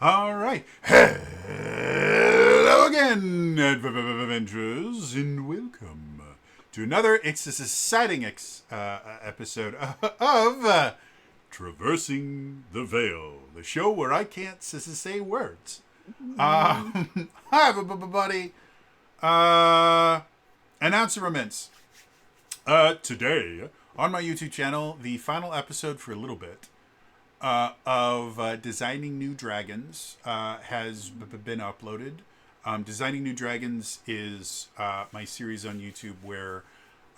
All right. Hello again, adventurers, and welcome to another exciting episode of Traversing the Veil, the show where I can't say words. Hi, everybody. Uh, announcements. Today, on my YouTube channel, the final episode for a little bit of Designing New Dragons has been uploaded. Designing New Dragons is my series on YouTube where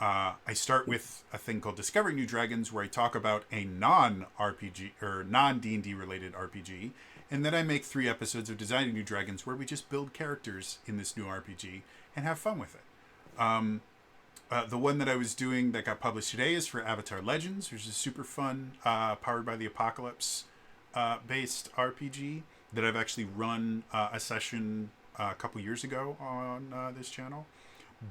I start with a thing called Discovering New Dragons, where I talk about a non-RPG or non-D&D related RPG, and then I make 3 episodes of Designing New Dragons where we just build characters in this new RPG and have fun with it. The one that I was doing that got published today is for Avatar Legends, which is super fun, powered by the Apocalypse based RPG that I've actually run a session a couple years ago on this channel.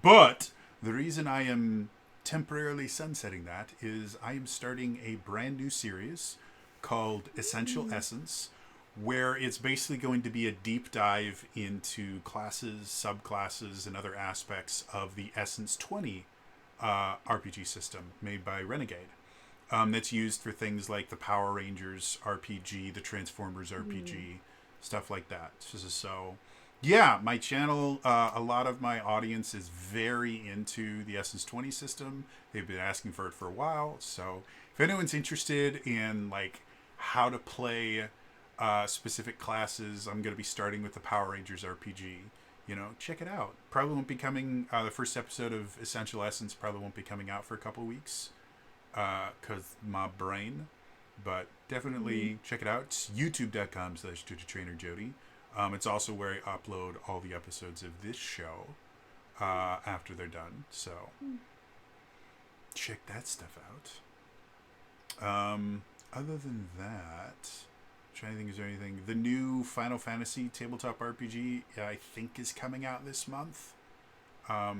But the reason I am temporarily sunsetting that is I am starting a brand new series called Essential Essence, where it's basically going to be a deep dive into classes, subclasses, and other aspects of the Essence 20 RPG system made by Renegade. That's used for things like the Power Rangers RPG, the Transformers RPG, stuff like that. So, yeah, my channel, a lot of my audience is very into the Essence 20 system. They've been asking for it for a while. So, if anyone's interested in like how to play specific classes, I'm going to be starting with the Power Rangers RPG. Check it out. Probably won't be coming. The first episode of Essential Essence probably won't be coming out for a couple weeks because my brain. But definitely check it out. It's youtube.com/TraderJody. It's also where I upload all the episodes of this show after they're done. So check that stuff out. Other than that, trying to think, is there anything? The new Final Fantasy tabletop RPG, I think, is coming out this month. I'd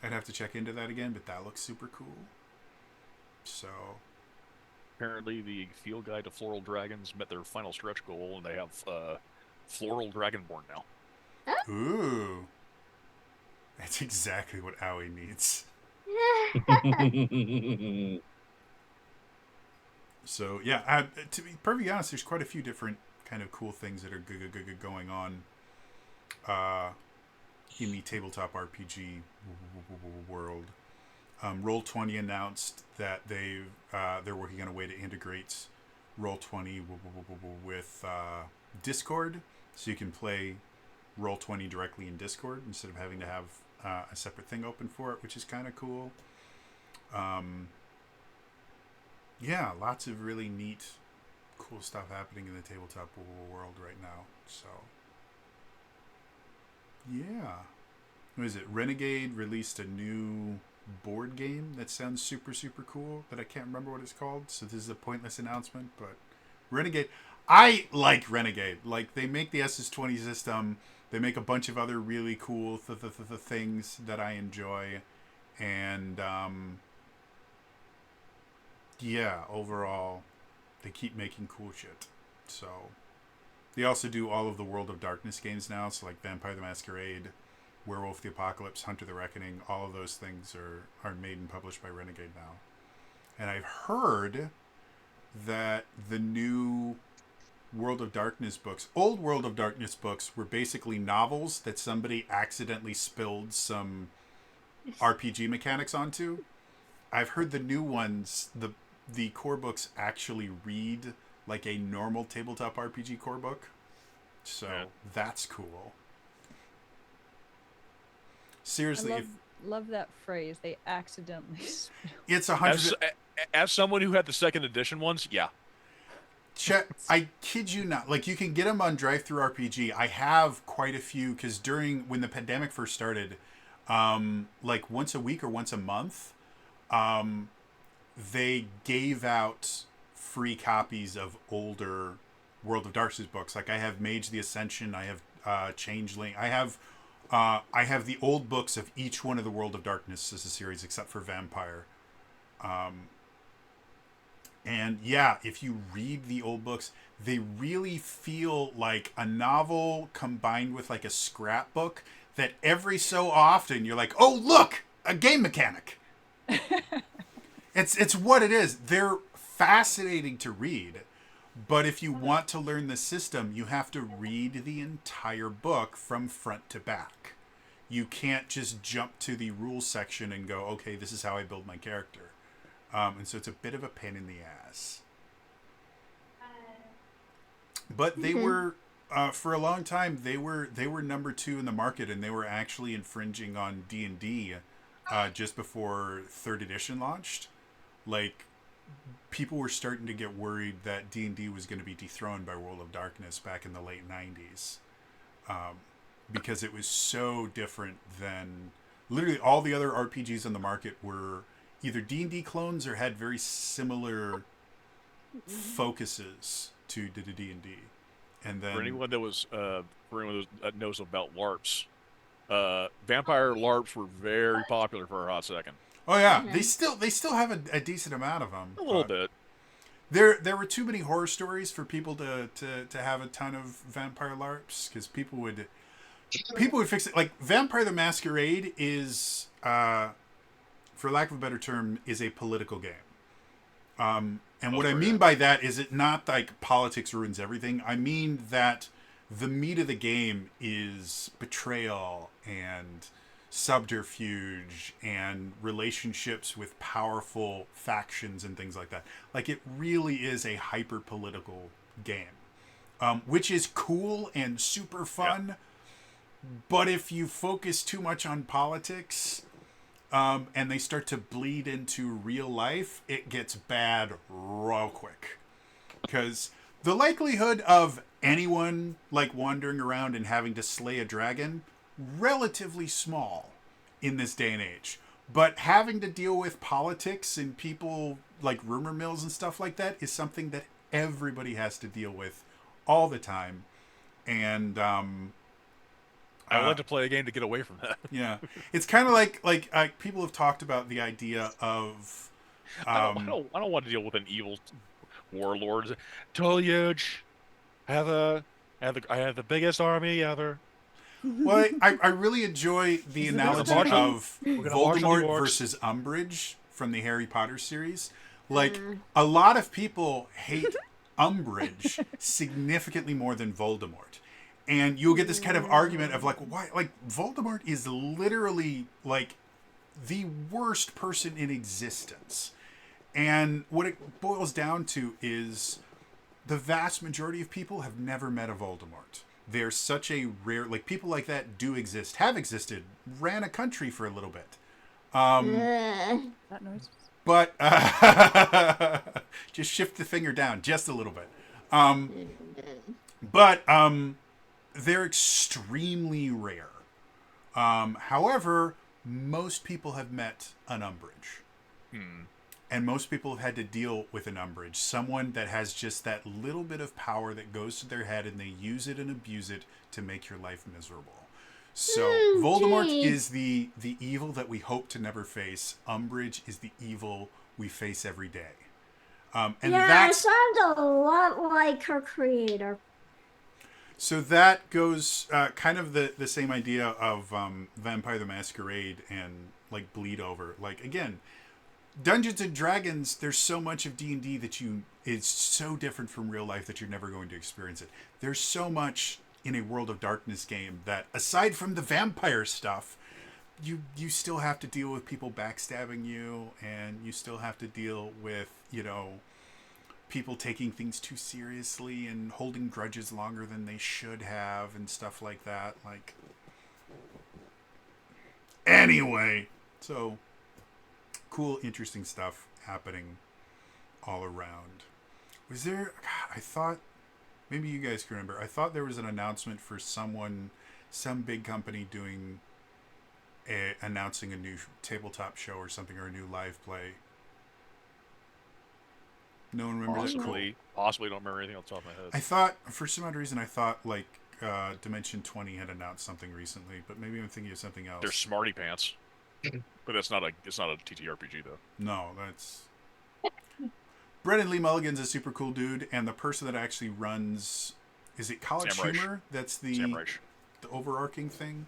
have to check into that again, but that looks super cool. So, Apparently, the field guide to Floral Dragons met their final stretch goal, and they have Floral Dragonborn now. ooh, that's exactly what Aoi needs. So, yeah, to be perfectly honest, there's quite a few different kind of cool things that are going on in the tabletop RPG world. Roll20 announced that they're working on a way to integrate Roll20 with Discord, so you can play Roll20 directly in Discord instead of having to have a separate thing open for it, which is kind of cool. Yeah, lots of really neat, cool stuff happening in the tabletop world right now. So, yeah. What is it? Renegade released a new board game that sounds super cool that I can't remember what it's called. So this is a pointless announcement, but Renegade, I like Renegade. Like, they make the SS20 system, they make a bunch of other really cool things that I enjoy, and yeah, overall they keep making cool shit. So they also do all of the World of Darkness games now, so like Vampire the Masquerade, Werewolf the Apocalypse, Hunter the Reckoning, all of those things are made and published by Renegade now. And I've heard that the new World of Darkness books, old World of Darkness books, were basically novels that somebody accidentally spilled some RPG mechanics onto. I've heard the new ones, the core books actually read like a normal tabletop RPG core book. So Yeah. that's cool. I Seriously, love that phrase. They accidentally it's a As hundred. as someone who had the second edition ones, yeah. I kid you not. Like, you can get them on Drive-Thru RPG. I have quite a few because when the pandemic first started, like once a week or once a month, um, they gave out free copies of older World of Darkness books. Like, I have Mage the Ascension, I have Changeling, I have the old books of each one of the World of Darkness as a series, except for Vampire. And yeah, if you read the old books, they really feel like a novel combined with like a scrapbook that every so often you're like, oh, look, a game mechanic. It's what it is. They're fascinating to read. But if you want to learn the system, you have to read the entire book from front to back. You can't just jump to the rules section and go, okay, this is how I build my character. And so it's a bit of a pain in the ass. But they were, for a long time, they were number 2 in the market, and they were actually infringing on D&D just before 3rd edition launched. Like, people were starting to get worried that D&D was going to be dethroned by World of Darkness back in the late 90s. Because it was so different than... Literally all the other RPGs on the market were either D&D clones or had very similar focuses to D&D. And then... For anyone that knows about LARPs, vampire LARPs were very popular for a hot second. Oh yeah, they still have a decent amount of them. A little bit. There were too many horror stories for people to have a ton of vampire LARPs, because people would fix it. Like Vampire the Masquerade is, for lack of a better term, is a political game. And what I mean by that is it not like politics ruins everything. I mean that the meat of the game is betrayal and subterfuge and relationships with powerful factions and things like that. Like, it really is a hyper political game, which is cool and super fun. Yeah. But if you focus too much on politics, and they start to bleed into real life, it gets bad real quick. Because the likelihood of anyone like wandering around and having to slay a dragon, relatively small in this day and age. But having to deal with politics and people like rumor mills and stuff like that is something that everybody has to deal with all the time. And I like to play a game to get away from that. Yeah, it's kind of like people have talked about the idea of. I don't want to deal with an evil warlord. Totally huge. I have the biggest army ever. Well, I really enjoy the analogy of Voldemort versus Umbridge from the Harry Potter series. Like, a lot of people hate Umbridge significantly more than Voldemort. And you'll get this kind of argument of like, why? Like, Voldemort is literally like the worst person in existence. And what it boils down to is the vast majority of people have never met a Voldemort. They're such a rare, like, people like that do exist, have existed, ran a country for a little bit. That noise. But just shift the finger down just a little bit. But they're extremely rare. However, most people have met an Umbridge. And most people have had to deal with an Umbridge. Someone that has just that little bit of power that goes to their head, and they use it and abuse it to make your life miserable. So Voldemort is the evil that we hope to never face. Umbridge is the evil we face every day. And it sounds a lot like her creator. So that goes kind of the same idea of Vampire the Masquerade and like bleed over. Like, again, Dungeons and Dragons, there's so much of D&D that is so different from real life that you're never going to experience it. There's so much in a World of Darkness game that, aside from the vampire stuff, you still have to deal with people backstabbing you, and you still have to deal with, people taking things too seriously and holding grudges longer than they should have and stuff like that. Like, anyway, so cool, interesting stuff happening all around. Was there, I thought, maybe you guys can remember, I thought there was an announcement for some big company announcing a new tabletop show or something, or a new live play. No one remembers it? Possibly don't remember anything off the top of my head. I thought, for some odd reason, like Dimension 20 had announced something recently, but maybe I'm thinking of something else. They're Smarty Pants. But it's not a TTRPG though. No, that's Brennan Lee Mulligan's a super cool dude, and the person that actually runs, is it College Sam Reich. Humor? That's Sam Reich. the overarching thing.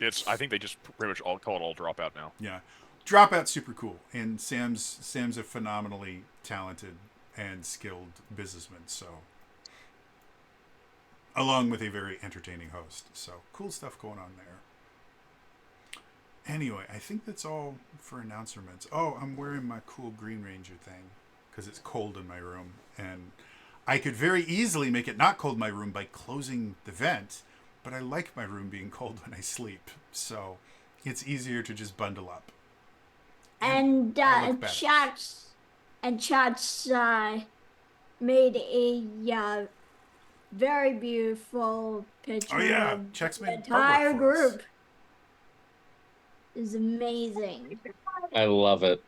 I think they just pretty much all call it all Dropout now. Yeah, Dropout's super cool, and Sam's a phenomenally talented and skilled businessman. So, along with a very entertaining host. So cool stuff going on there. Anyway, I think that's all for announcements. Oh, I'm wearing my cool Green Ranger thing because it's cold in my room, and I could very easily make it not cold in my room by closing the vent, but I like my room being cold when I sleep, so it's easier to just bundle up. And I look better. Chats made a very beautiful picture. Oh yeah, of Chex the made entire artwork for us. group. Is amazing. I love it.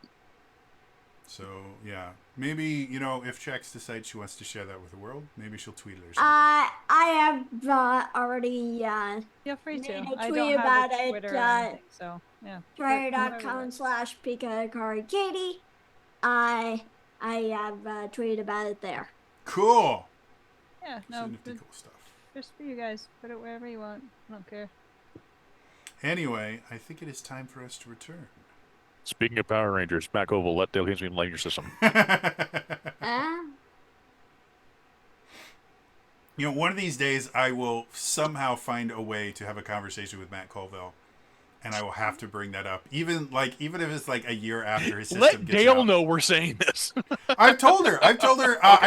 So yeah, maybe if Chex decides she wants to share that with the world, maybe she'll tweet it or something. I have already Feel free to. made a I tweet don't have about a it. Twitter or anything, so yeah. Twitter.com/PikaKariKatie. I have tweeted about it there. Cool. Yeah, So no, nifty cool stuff. just for you guys. Put it wherever you want. I don't care. Anyway, I think it is time for us to return. Speaking of Power Rangers, Matt Oval, let Dale Kingsby enlighten your system. One of these days I will somehow find a way to have a conversation with Matt Colville, and I will have to bring that up. Even if it's like a year after his system Let gets Dale out. know we're saying this. I've told her. Okay. I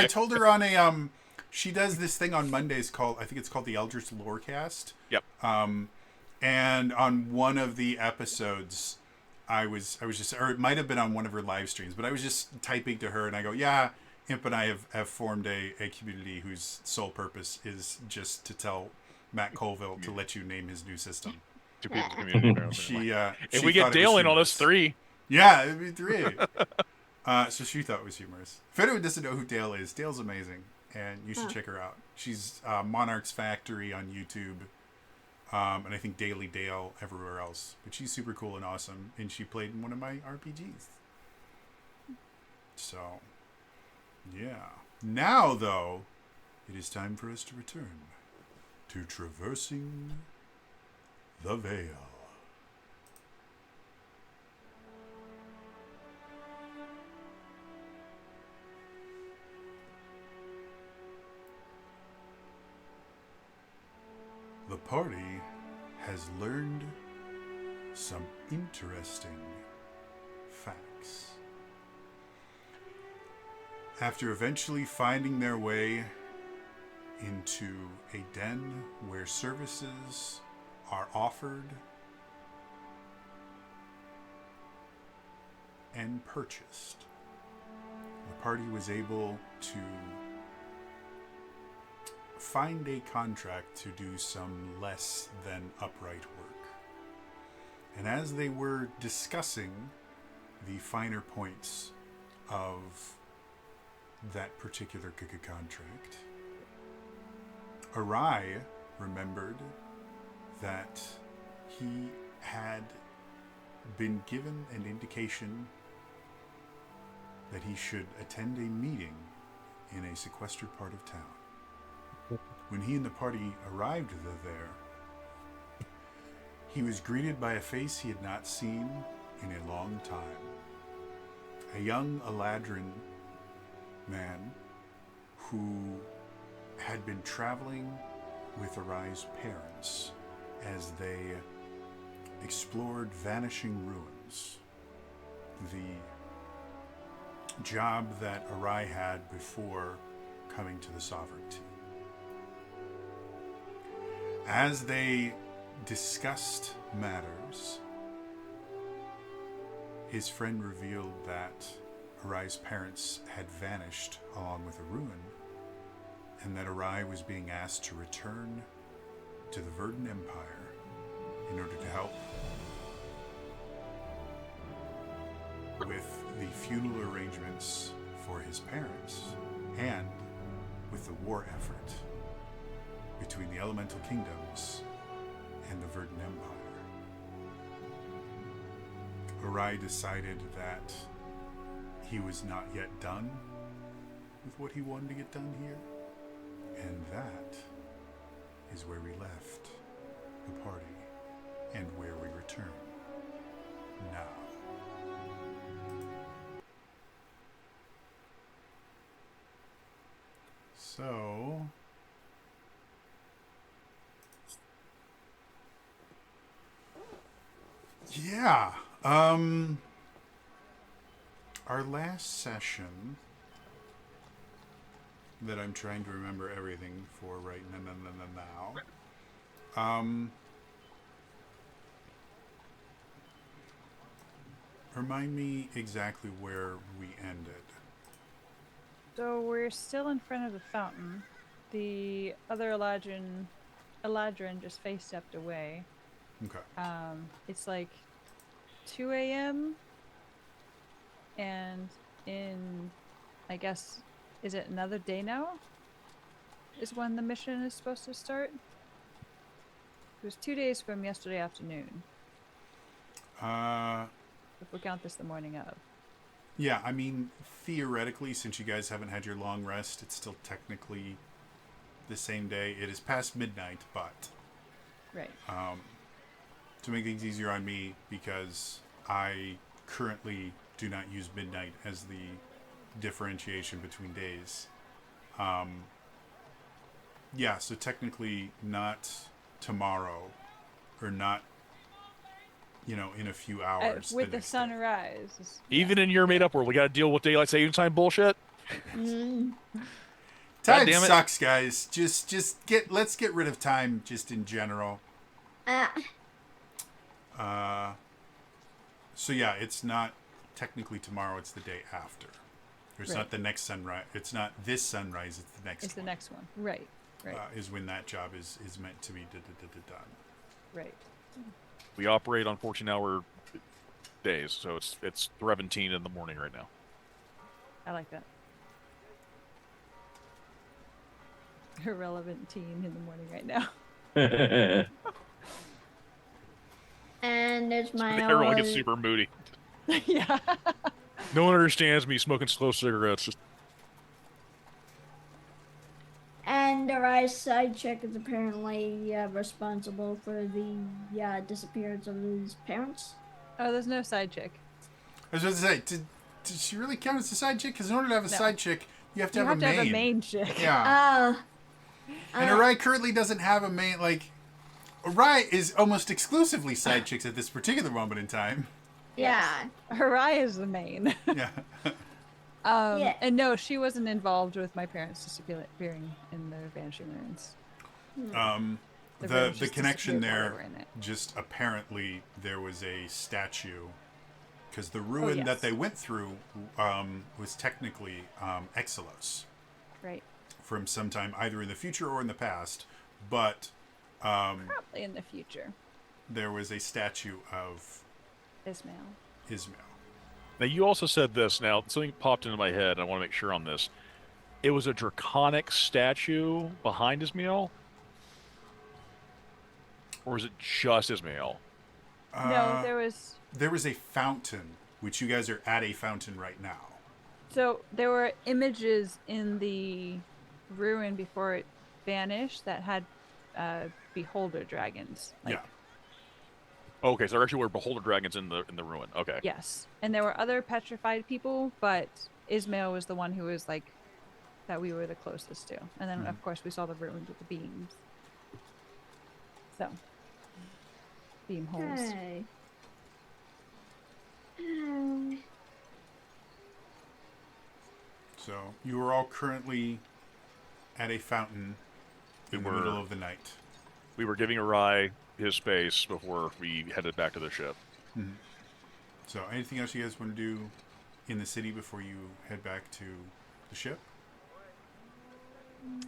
told her on a she does this thing on Mondays called, I think it's called the Eldritch Lorecast. Yep. And on one of the episodes, I was just, or it might have been on one of her live streams, but I was just typing to her, and I go, yeah, Imp and I have formed a community whose sole purpose is just to tell Matt Colville to let you name his new system. To people's community. If If we get Dale in on us, 3. Yeah, it'd be 3. So she thought it was humorous. If anyone doesn't know who Dale is, Dale's amazing, and you should check her out. She's Monarch's Factory on YouTube, and I think Daily Dale everywhere else. But she's super cool and awesome, and she played in one of my RPGs. So, yeah. Now, though, it is time for us to return to Traversing the Veil. The party has learned some interesting facts. After eventually finding their way into a den where services are offered and purchased, the party was able to find a contract to do some less than upright work. And as they were discussing the finer points of that particular contract, Arai remembered that he had been given an indication that he should attend a meeting in a sequestered part of town. When he and the party arrived there, he was greeted by a face he had not seen in a long time. A young Eladrin man who had been traveling with Arai's parents as they explored vanishing ruins. The job that Arai had before coming to the sovereignty. As they discussed matters, his friend revealed that Arai's parents had vanished along with a ruin, and that Arai was being asked to return to the Verdant Empire in order to help with the funeral arrangements for his parents and with the war effort between the Elemental Kingdoms and the Verdant Empire. Arai decided that he was not yet done with what he wanted to get done here. And that is where we left the party and where we return now. So, yeah, our last session that I'm trying to remember everything for right now. Remind me exactly where we ended. So we're still in front of the fountain. The other Eladrin just face stepped away. Okay. It's like 2 a.m. And in, I guess, is it another day now? Is when the mission is supposed to start? It was 2 days from yesterday afternoon. If we count this the morning of. Yeah, I mean, theoretically, since you guys haven't had your long rest, it's still technically the same day. It is past midnight, but Right. to make things easier on me, because I currently do not use midnight as the differentiation between days. Yeah, so technically not tomorrow, or not, in a few hours. With the next day. sunrise. Even in your made-up world, we got to deal with daylight saving time bullshit. Time God damn it. sucks, guys. Let's get rid of time just in general. So yeah, it's not technically tomorrow, it's the day after. It's Right. not the next sunrise. It's not this sunrise, it's the next It's the one. next one. Right. Right. Is when that job is meant to be done. Right. We operate on 14-hour days, so it's 17 in the morning right now. I like that. Irrelevant teen in the morning right now. And there's my Everyone gets old- super moody. Yeah. No one understands me smoking slow cigarettes. Just And the right side chick is apparently responsible for the disappearance of his parents. Oh, there's no side chick. I was about to say, did she really count as a side chick? Because in order to have a No. side chick, you have to You have have to a main. have a main chick. Yeah. And uh, Arai currently doesn't have a main. Like, Arai is almost exclusively side chicks at this particular moment in time. yeah. Harai is the main. Yeah. Yeah. And no, she wasn't involved with my parents disappearing in their vanishing ruins. The ruins just connection disappeared while they there, were in it. just apparently there was a statue, because the ruin that yes. they went through was technically Exelos Right. from sometime either in the future or in the past, but Probably in the future. there was a statue of Ismail. Ismail. now you also said this. Now something popped into my head. And I want to make sure on this. It was a draconic statue behind Ismail, or is it just Ismail? No, There was a fountain, which you guys are at a fountain right now. So there were images in the ruin before it vanished that had beholder dragons. Yeah. Okay, so there actually were beholder dragons in the ruin. Okay. Yes. And there were other petrified people, but Ismail was the one who was like that we were the closest to. And then of course we saw the ruins with the beams. So beam holes. Okay. So you are all currently at a fountain in the were- middle of the night. We were giving Arai his space before we headed back to the ship. So anything else you guys want to do in the city before you head back to the ship?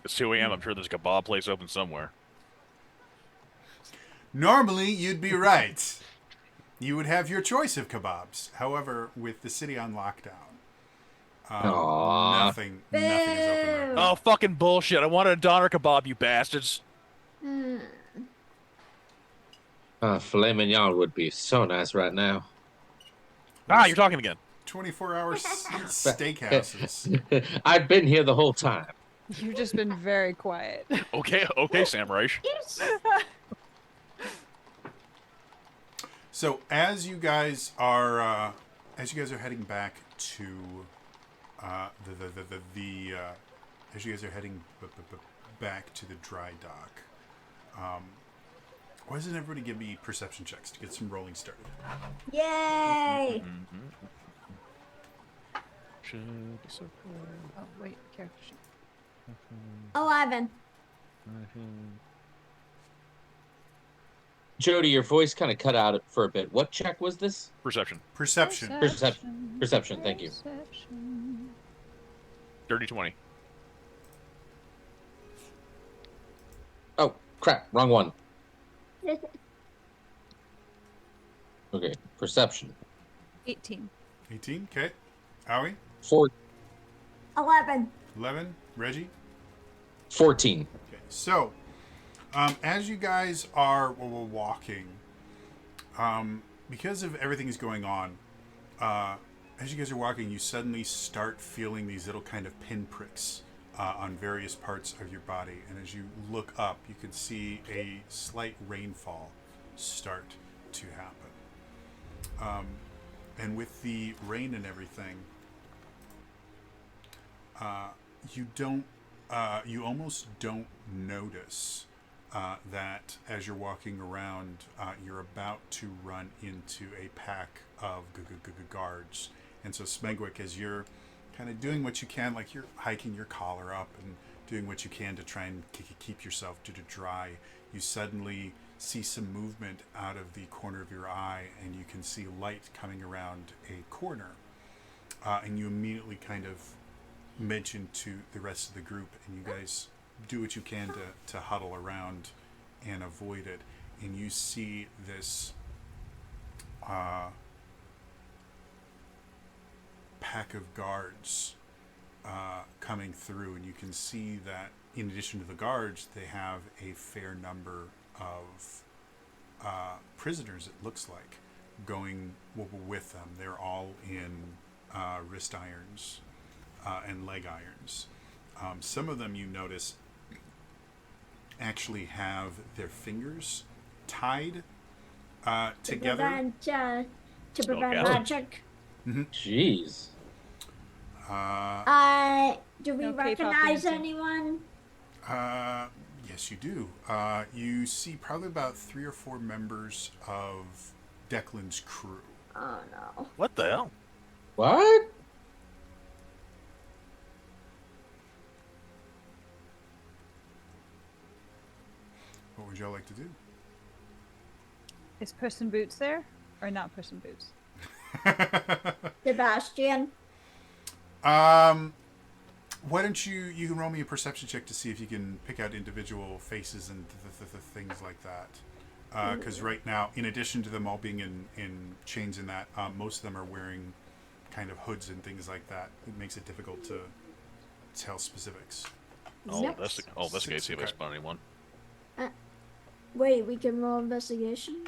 It's 2 a.m. I'm sure there's a kebab place open somewhere. Normally, you'd be right. You would have your choice of kebabs. However, with the city on lockdown, Aww. nothing is open right now. Oh, fucking bullshit. I wanted a doner kebab, you bastards. Filet mignon would be so nice right now. Ah, you're talking again. 24-hour steakhouses. I've been here the whole time. You've just been very quiet. Okay, Samurai. So as you guys are heading back to as you guys are heading back to the dry dock, why doesn't everybody give me perception checks to get some rolling started? Yay! Oh wait, character sheet. 11. Jody, your voice kind of cut out for a bit. What check was this? Perception. Perception. Perception, thank you. Perception. Dirty 20. Oh, crap. Wrong one. Okay, perception. 18. 18. Okay. Howie. 11. 11. Reggie. 14. Okay. So, as you guys are walking, because of everything is going on, as you guys are walking, you suddenly start feeling these little kind of pinpricks on various parts of your body. And as you look up, you can see a slight rainfall start to happen. And with the rain and everything, you almost don't notice that as you're walking around, you're about to run into a pack of guards. And so Smegwick, as you're kind of doing what you can, like you're hiking your collar up and doing what you can to try and keep yourself to dry, you suddenly see some movement out of the corner of your eye, and you can see light coming around a corner. And you immediately kind of mention to the rest of the group, and you guys do what you can to huddle around and avoid it. And you see this pack of guards coming through, and you can see that in addition to the guards, they have a fair number of prisoners, it looks like, going with them. They're all in wrist irons and leg irons. Some of them, you notice, actually have their fingers tied together. To prevent Okay. magic. Jeez. Do we No K-pop recognize dancing. anyone? Yes, you do. You see probably about 3 or 4 members of Declan's crew. Oh no. What the hell? What? What would y'all like to do? Is Puss in Boots there? Or not Puss in Boots? Sebastian. Why don't you can roll me a perception check to see if you can pick out individual faces and things like that. Because right now, in addition to them all being in chains and that, most of them are wearing kind of hoods and things like that. It makes it difficult to tell specifics. I'll Yep. investigate, see if I Okay. spot anyone. Wait, we can roll investigation?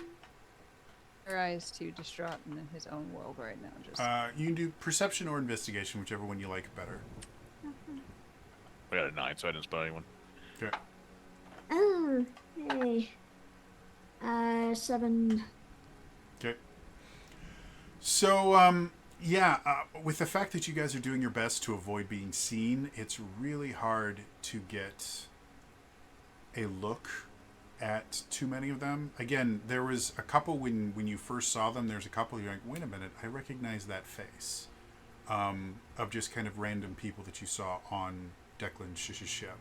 Her eyes too distraught in his own world right now. Just You can do perception or investigation, whichever one you like better. I got a 9, so I didn't spot anyone. Okay. Oh, hey. 7. Okay. So, with the fact that you guys are doing your best to avoid being seen, it's really hard to get a look at too many of them. Again, there was a couple when you first saw them. There's a couple you're like, wait a minute, I recognize that face, of just kind of random people that you saw on Declan's ship.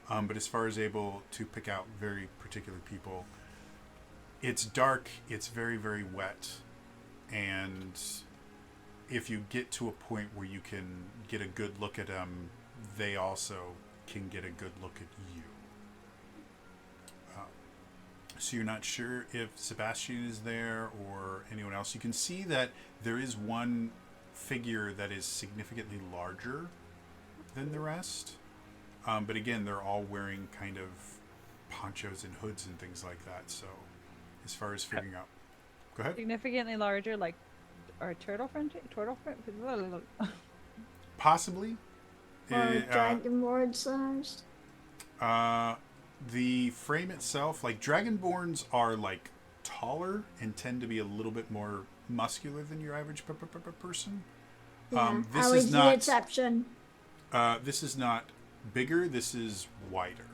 But as far as able to pick out very particular people, it's dark, it's very, very wet, and if you get to a point where you can get a good look at them, they also can get a good look at you. So you're not sure if Sebastian is there or anyone else. You can see that there is one figure that is significantly larger than the rest. But again, they're all wearing kind of ponchos and hoods and things like that. So as far as figuring out... Go ahead. significantly larger, like or turtle friendly? Turtle friendly? Possibly. Or dragonborn sized. The frame itself, like Dragonborns are like taller and tend to be a little bit more muscular than your average person. Yeah, This I is was the not. exception. This is not bigger. This is wider.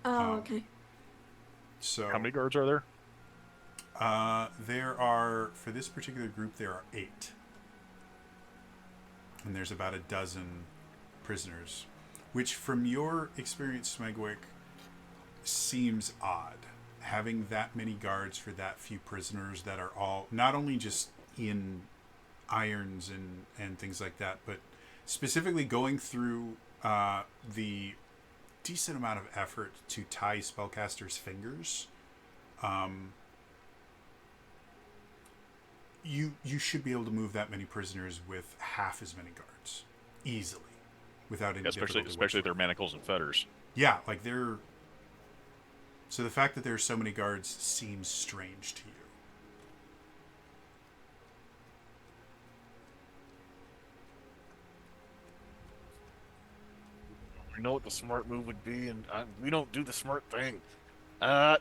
Oh, okay. So How many guards are there? there are, for this particular group, there are 8, and there's about a dozen prisoners, which, from your experience, Smegwick, seems odd. Having that many guards for that few prisoners that are all not only just in irons and things like that, but specifically going through the decent amount of effort to tie spellcasters' fingers. You should be able to move that many prisoners with half as many guards easily, without any Especially difficulty if they're whatsoever. manacles and fetters. Yeah, like they're. So the fact that there are so many guards seems strange to you. We know what the smart move would be, and we don't do the smart thing. Uh,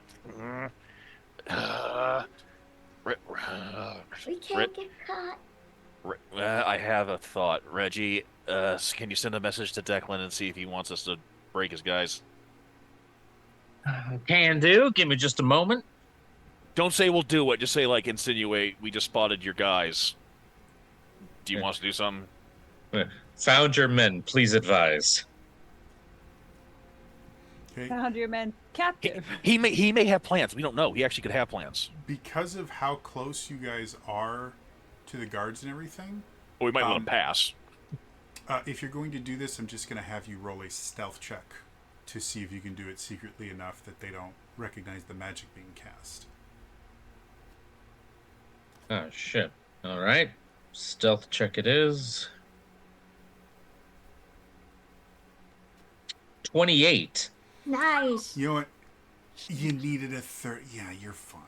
We can't get caught. I have a thought. Reggie, can you send a message to Declan and see if he wants us to break his guys? Can do. Give me just a moment. Don't say we'll do it. Just say, like, insinuate, we just spotted your guys. Do you want us to do something? Found your men. Please advise. Okay. Found your men captive. He may have plans. We don't know. He actually could have plans. Because of how close you guys are to the guards and everything, Or we might let him pass. if you're going to do this, I'm just going to have you roll a stealth check to see if you can do it secretly enough that they don't recognize the magic being cast. Oh, shit. All right. Stealth check it is. 28. Nice. You know what? You needed a third. Yeah, you're fine.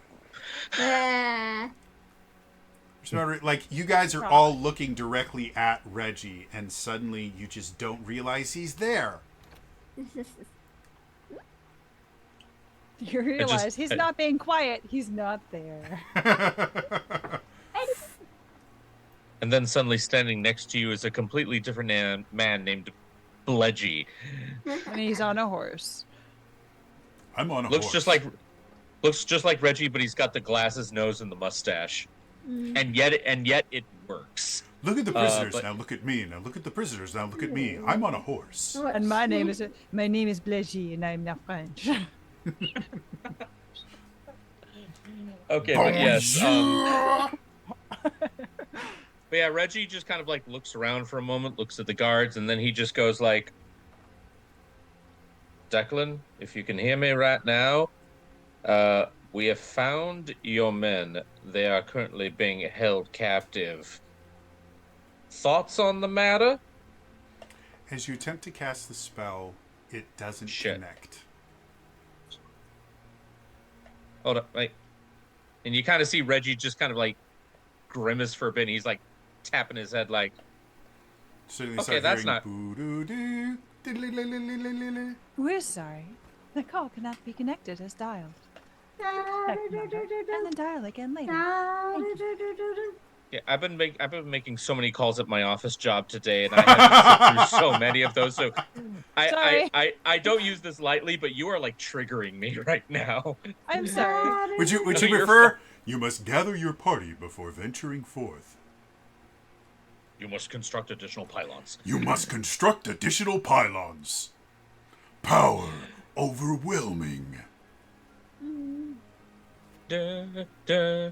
It's not like you guys are all looking directly at Reggie, and suddenly you just don't realize he's there. You realize he's not being quiet. He's not there. And then suddenly standing next to you is a completely different man named Bledgy. And he's on a horse. I'm on a Looks horse. just like Reggie, but he's got the glasses, nose, and the mustache. And yet it works. Look at the prisoners but- now. Look at me now. Look at the prisoners now. Look at me. I'm on a horse. And my name is Blagie, and I'm not French. Okay, but yes. But yeah, Reggie just kind of like looks around for a moment, looks at the guards, and then he just goes like, Declan, if you can hear me right now, we have found your men. They are currently being held captive. Thoughts on the matter? As you attempt to cast the spell, it doesn't Shit. connect. Hold up, wait. And you kind of see Reggie just kind of like grimace for a bit. And he's like tapping his head like, So they Okay, start that's hearing not- boo-doo-doo, diddly-li-li-li-li-li-li. We're sorry. The call cannot be connected as dialed. Check number, and then dial again later. yeah, I've been making so many calls at my office job today, and I had to sit through so many of those. So Sorry. I don't use this lightly, but you are like triggering me right now. I'm sorry. Would you No, you're prefer? You must gather your party before venturing forth. You must construct additional pylons. You must construct additional pylons. Power overwhelming. I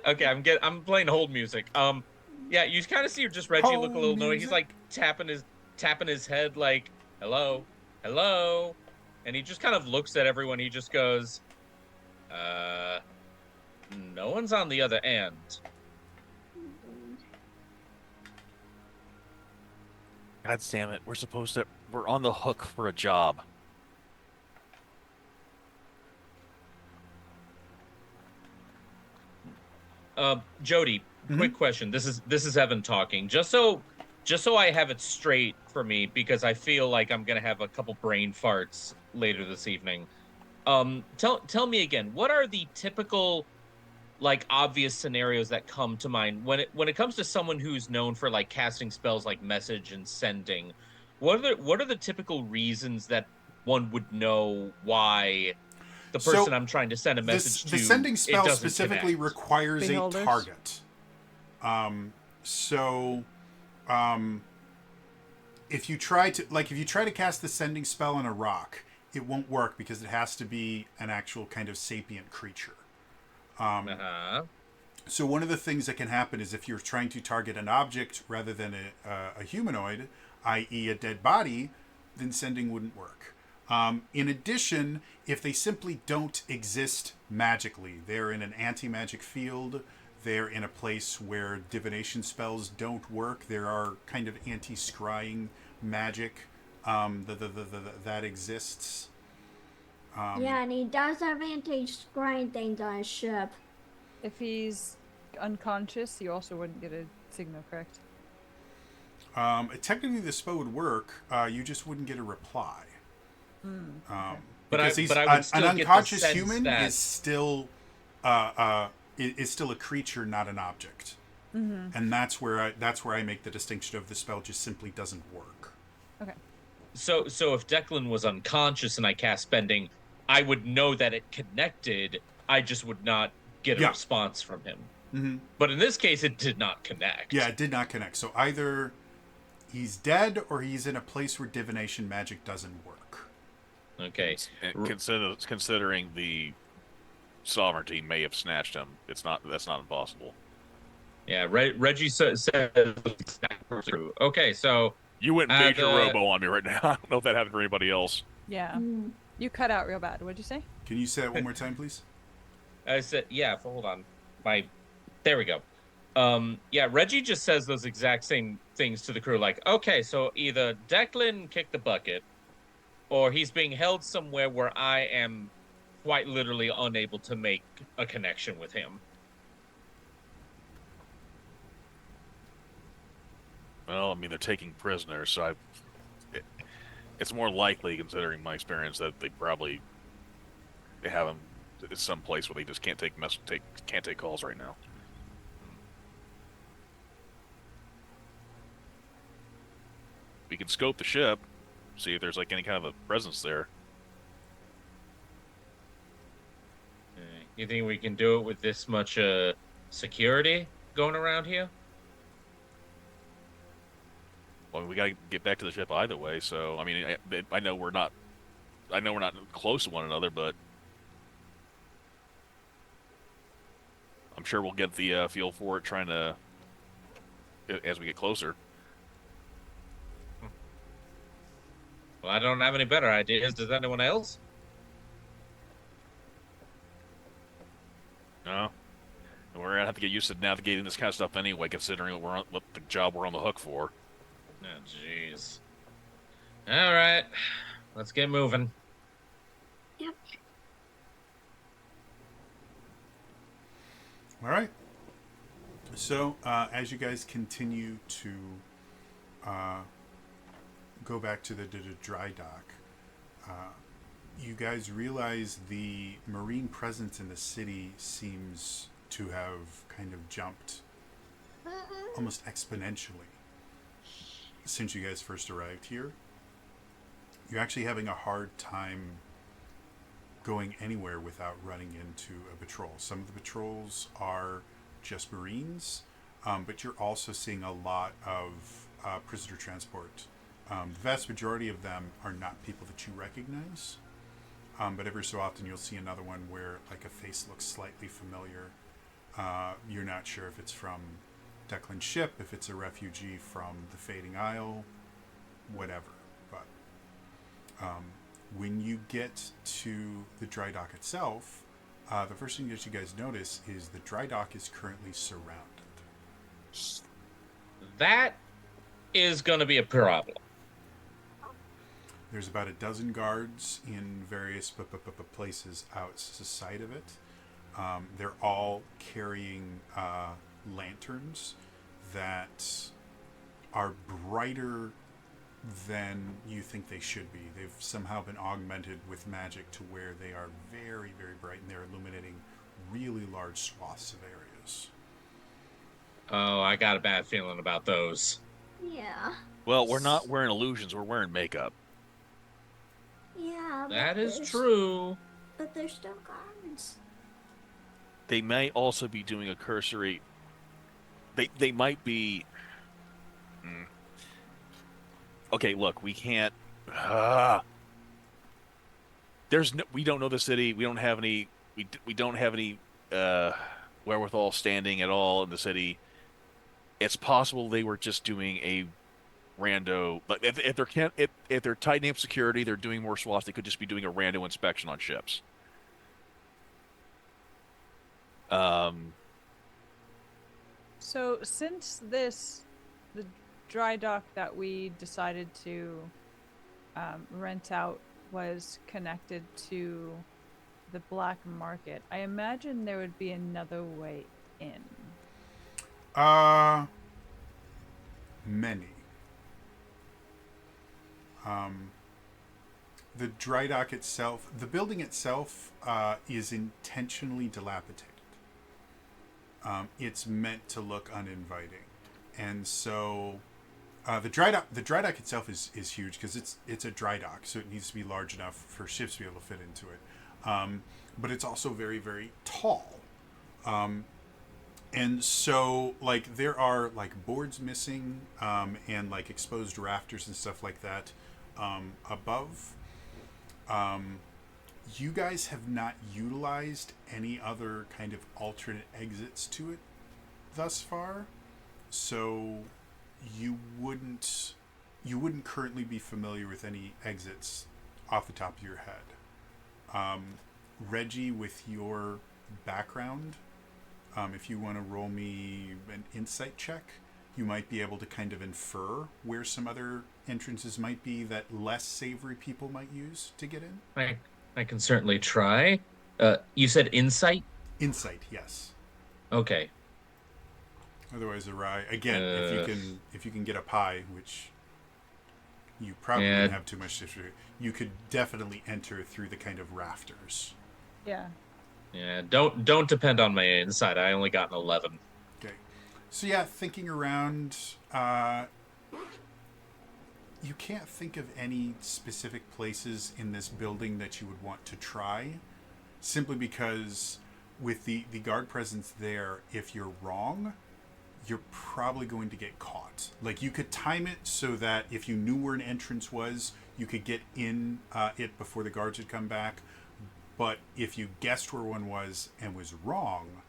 Okay, I'm playing hold music. Yeah, you kind of see just Reggie look a Hold little annoyed. He's music? like tapping his head like, hello, hello, and he just kind of looks at everyone. He just goes, no one's on the other end. God damn it. We're on the hook for a job. Jody, quick question. This is Evan talking. Just so I have it straight for me, because I feel like I'm gonna have a couple brain farts later this evening. Tell me again, what are the typical, like, obvious scenarios that come to mind when it comes to someone who's known for like casting spells like message and sending? What are the typical reasons that one would know why the person I'm trying to send a message to, the sending spell it doesn't specifically connect? requires Beholders? a target. So, if you try to cast the sending spell on a rock, it won't work because it has to be an actual kind of sapient creature. So one of the things that can happen is if you're trying to target an object rather than a humanoid, i.e. a dead body, then sending wouldn't work. In addition, if they simply don't exist magically, they're in an anti-magic field, they're in a place where divination spells don't work, there are kind of anti-scrying magic that exists. Yeah, and he does have anti-scrying things on his ship. If he's unconscious, you also wouldn't get a signal, correct? Technically, the spell would work. You just wouldn't get a reply. But Because I would still an get the unconscious sense human that- is still a creature, not an object. And that's where I make the distinction of the spell just simply doesn't work. Okay. So if Declan was unconscious and I cast spending, I would know that it connected. I just would not get a Yeah. response from him. Mm-hmm. But in this case, it did not connect. Yeah, it did not connect. So either he's dead or he's in a place where divination magic doesn't work. Okay. Considering the sovereignty may have snatched him, that's not impossible. Yeah. Reggie says. Okay, so You went major the- robo on me right now. I don't know if that happened for anybody else. Yeah. You cut out real bad. What'd you say? Can you say that one more time, please? I said, yeah. Hold on. There we go. Yeah. Reggie just says those exact same things to the crew. Like, okay, so either Declan kicked the bucket, or he's being held somewhere where I am quite literally unable to make a connection with him. Well, I mean, they're taking prisoners, so it's more likely, considering my experience, that they have him at some place where they just can't take calls right now. We can scope the ship, see if there's like any kind of a presence there. You think we can do it with this much security going around here? Well, we gotta get back to the ship either way. So, I mean, I know we're not close to one another, but I'm sure we'll get the feel for it as we get closer. Well, I don't have any better ideas. Does anyone else? No, and we're gonna have to get used to navigating this kind of stuff anyway, considering what the job we're on the hook for. Oh, jeez. All right, let's get moving. Yep. All right. So, as you guys continue to go back to the dry dock, you guys realize the marine presence in the city seems to have kind of jumped almost exponentially since you guys first arrived here. You're actually having a hard time going anywhere without running into a patrol. Some of the patrols are just Marines, but you're also seeing a lot of prisoner transport. The vast majority of them are not people that you recognize, but every so often you'll see another one where like a face looks slightly familiar. You're not sure if it's from Declan's ship, if it's a refugee from the Fading Isle, whatever. But when you get to the dry dock itself, the first thing that you guys notice is the dry dock is currently surrounded. That is going to be a problem. There's about a dozen guards in various places outside of it. They're all carrying lanterns that are brighter than you think they should be. They've somehow been augmented with magic to where they are very, very bright, and they're illuminating really large swaths of areas. Oh, I got a bad feeling about those. Yeah. Well, we're not wearing illusions. We're wearing makeup. Yeah. That is there's- true. But they're still guards. They may also be doing a cursory. They might be. Okay, look, we can't. We don't know the city. We don't have any. We don't have any wherewithal standing at all in the city. It's possible they were just doing a rando. Like if they're tightening up security, they're doing more swaths. They could just be doing a rando inspection on ships. So since the dry dock that we decided to rent out was connected to the black market, I imagine there would be another way in. Many. The dry dock itself, the building itself, is intentionally dilapidated. It's meant to look uninviting, and so the dry dock itself is huge because it's a dry dock, so it needs to be large enough for ships to be able to fit into it. But it's also very, very tall. And so, like, there are, like, boards missing, and, like, exposed rafters and stuff like that, above. You guys have not utilized any other kind of alternate exits to it thus far, so you wouldn't currently be familiar with any exits off the top of your head. Reggie, with your background, if you want to roll me an insight check, you might be able to kind of infer where some other entrances might be that less savory people might use to get in. I can certainly try. You said insight? Insight, yes. Okay. Otherwise, again, if you can get a pie, which you probably Yeah. don't have too much history, you could definitely enter through the kind of rafters. Yeah. Yeah, don't depend on my insight. I only got an 11. Okay. So yeah, thinking around, you can't think of any specific places in this building that you would want to try, simply because with the guard presence there, if you're wrong, you're probably going to get caught. Like, you could time it so that if you knew where an entrance was, you could get in it before the guards had come back. But if you guessed where one was and was wrong,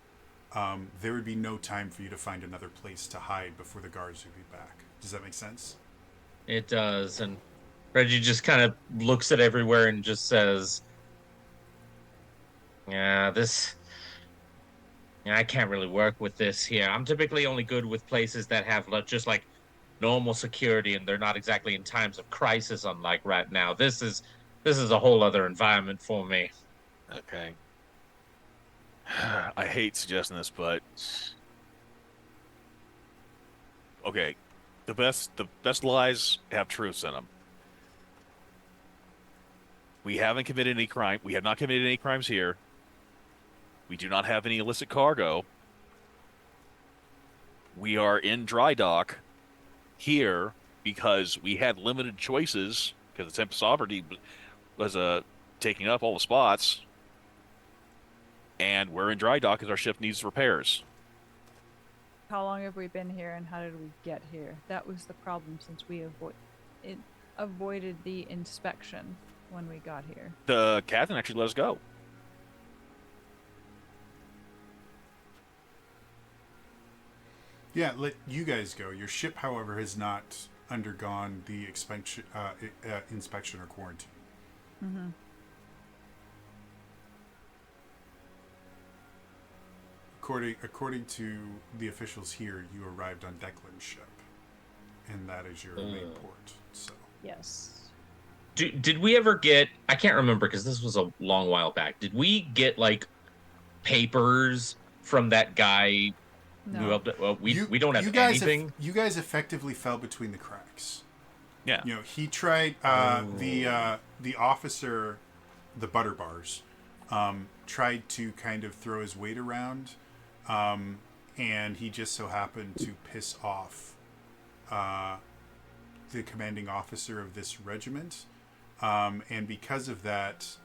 there would be no time for you to find another place to hide before the guards would be back. Does that make sense? It does, and Reggie just kind of looks at everywhere and just says, "Yeah, I can't really work with this here. I'm typically only good with places that have just like normal security, and they're not exactly in times of crisis. Unlike right now, this is a whole other environment for me." Okay. I hate suggesting this, but okay, the best lies have truths in them. We haven't committed any crime. We have not committed any crimes here. We do not have any illicit cargo. We are in dry dock here because we had limited choices because the Tempest Sovereignty was taking up all the spots. And we're in dry dock because our ship needs repairs. How long have we been here, and how did we get here? That was the problem, since we avoided the inspection when we got here. The captain actually let us go. Yeah, let you guys go. Your ship, however, has not undergone the inspection or quarantine. Mm-hmm. According to the officials here, you arrived on Declan's ship, and that is your main port. So Yes. Did we ever get? I can't remember because this was a long while back. Did we get like papers from that guy? No. We don't have you guys anything. You guys effectively fell between the cracks. Yeah. You know, he tried the officer, the butter bars, tried to kind of throw his weight around, and he just so happened to piss off the commanding officer of this regiment, and because of that,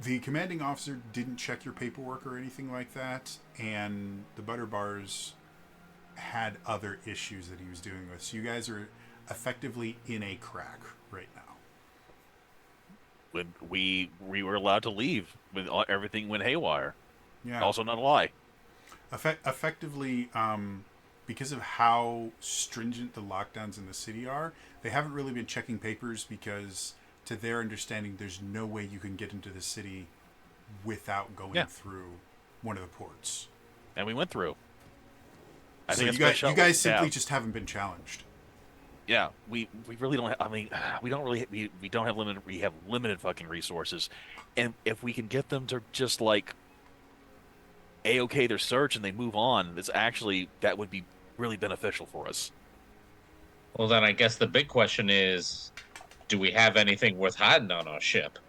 the commanding officer didn't check your paperwork or anything like that, and the butter bars had other issues that he was dealing with. So you guys are effectively in a crack right now. When we were allowed to leave when everything went haywire. Yeah. Also not a lie. Effectively, because of how stringent the lockdowns in the city are, they haven't really been checking papers because, to their understanding, there's no way you can get into the city without going through one of the ports. And we went through. I So think you guys simply just haven't been challenged. Yeah, we really don't. I mean, we don't really. We don't have limited. We have limited fucking resources, and if we can get them to just like a-okay their search and they move on, it's actually that would be really beneficial for us. Well, then I guess the big question is, do we have anything worth hiding on our ship?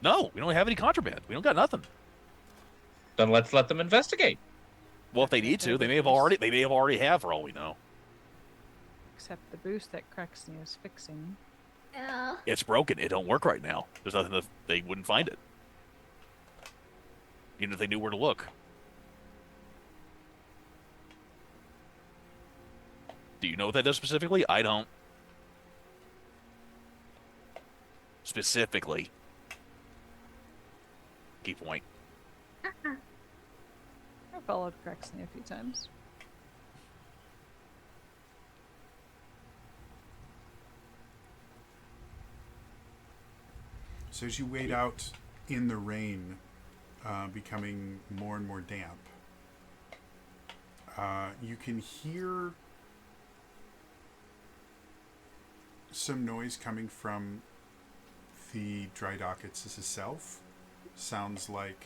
No, we don't have any contraband. We don't got nothing. Then let's let them investigate. Well, if they need to, they may have already. They may have already have, for all we know. Except the boost that Crexney is fixing. Yeah. It's broken. It don't work right now. There's nothing that they wouldn't find it, even if they knew where to look. Do you know what that does specifically? I don't. Specifically. Key point. I followed Crexney a few times. So as you wait out in the rain, becoming more and more damp, you can hear some noise coming from the dry dock itself. Sounds like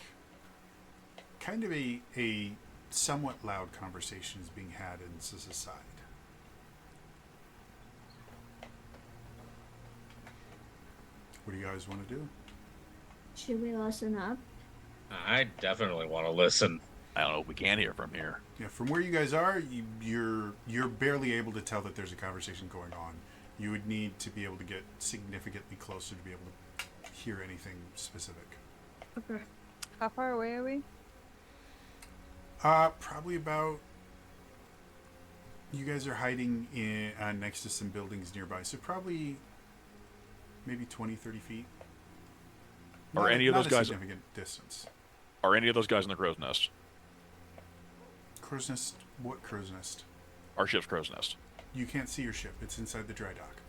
kind of a somewhat loud conversation is being had in Sis's side. What do you guys want to do? Should we listen up? I definitely want to listen. I don't know if we can hear from here. Yeah, from where you guys are, you're barely able to tell that there's a conversation going on. You would need to be able to get significantly closer to be able to hear anything specific. Okay. How far away are we? Probably about. You guys are hiding in next to some buildings nearby, so probably maybe 20, 30 feet. Are any of those not guys? a significant distance? Are any of those guys in the crow's nest? Crow's nest. What crow's nest? Our ship's crow's nest. You can't see your ship. It's inside the dry dock.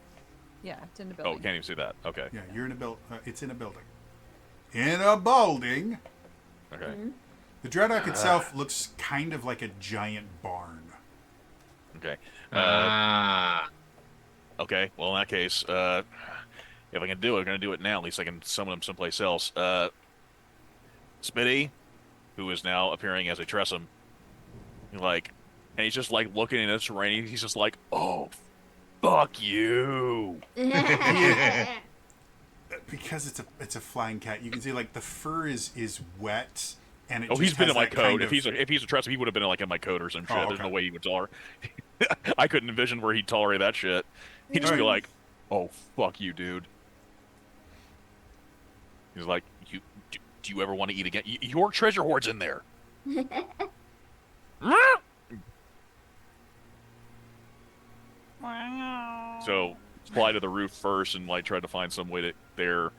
Yeah, it's in the Oh, building. can't even see that. Okay. Yeah, you're in a it's in a building. In a building. Okay. Mm-hmm. The dry dock itself looks kind of like a giant barn. Okay. Okay. Well, in that case, if I can do it, I'm going to do it now. At least I can summon him someplace else. Smitty, who is now appearing as a Tressum, and he's just like looking at this rain. He's just like, "Oh, fuck you!" Because it's a flying cat. You can see like the fur is wet and it. Oh, just he's been has in my that kind coat. of- If he's a Tressum, he would have been like in my coat or some shit. Oh, There's no okay. way he would tolerate. I couldn't envision where he'd tolerate that shit. He'd just be Alright. like, "Oh, fuck you, dude." He's like, Do you ever want to eat again? Your treasure hoard's in there." So fly to the roof first and like try to find some way to there.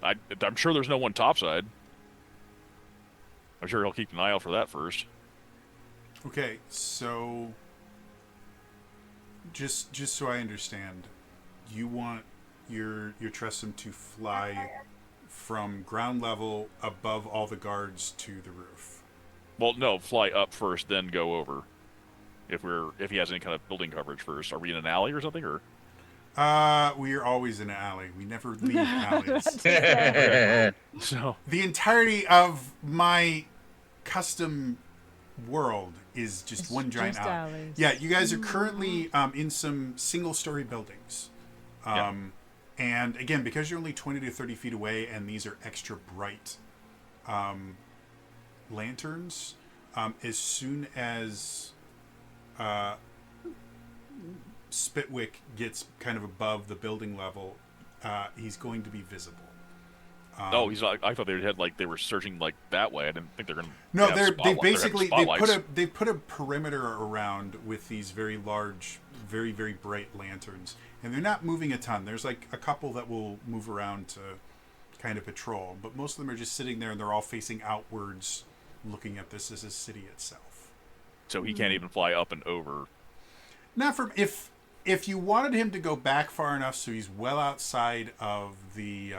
I'm sure there's no one topside. I'm sure he'll keep an eye out for that first. Okay, so just so I understand, you want your Tressum to fly from ground level above all the guards to the roof. Well, no, fly up first, then go over. If he has any kind of building coverage first, are we in an alley or something? Or We are always in an alley. We never leave alleys. So The entirety of my custom world is just It's one giant just alley. alleys. Yeah, you guys are currently in some single-story buildings. And again, because you're only 20 to 30 feet away, and these are extra bright lanterns, as soon as Spitwick gets kind of above the building level, he's going to be visible. oh, he's not. I thought they had like they were searching like that way. I didn't think they're gonna. No, have they spotlight- basically having spotlights. they put a perimeter around with these very large, very very bright lanterns, and they're not moving a ton. There's like a couple that will move around to kind of patrol, but most of them are just sitting there and they're all facing outwards, looking at this as a city itself. So he can't even fly up and over. Not from if you wanted him to go back far enough so he's well outside of the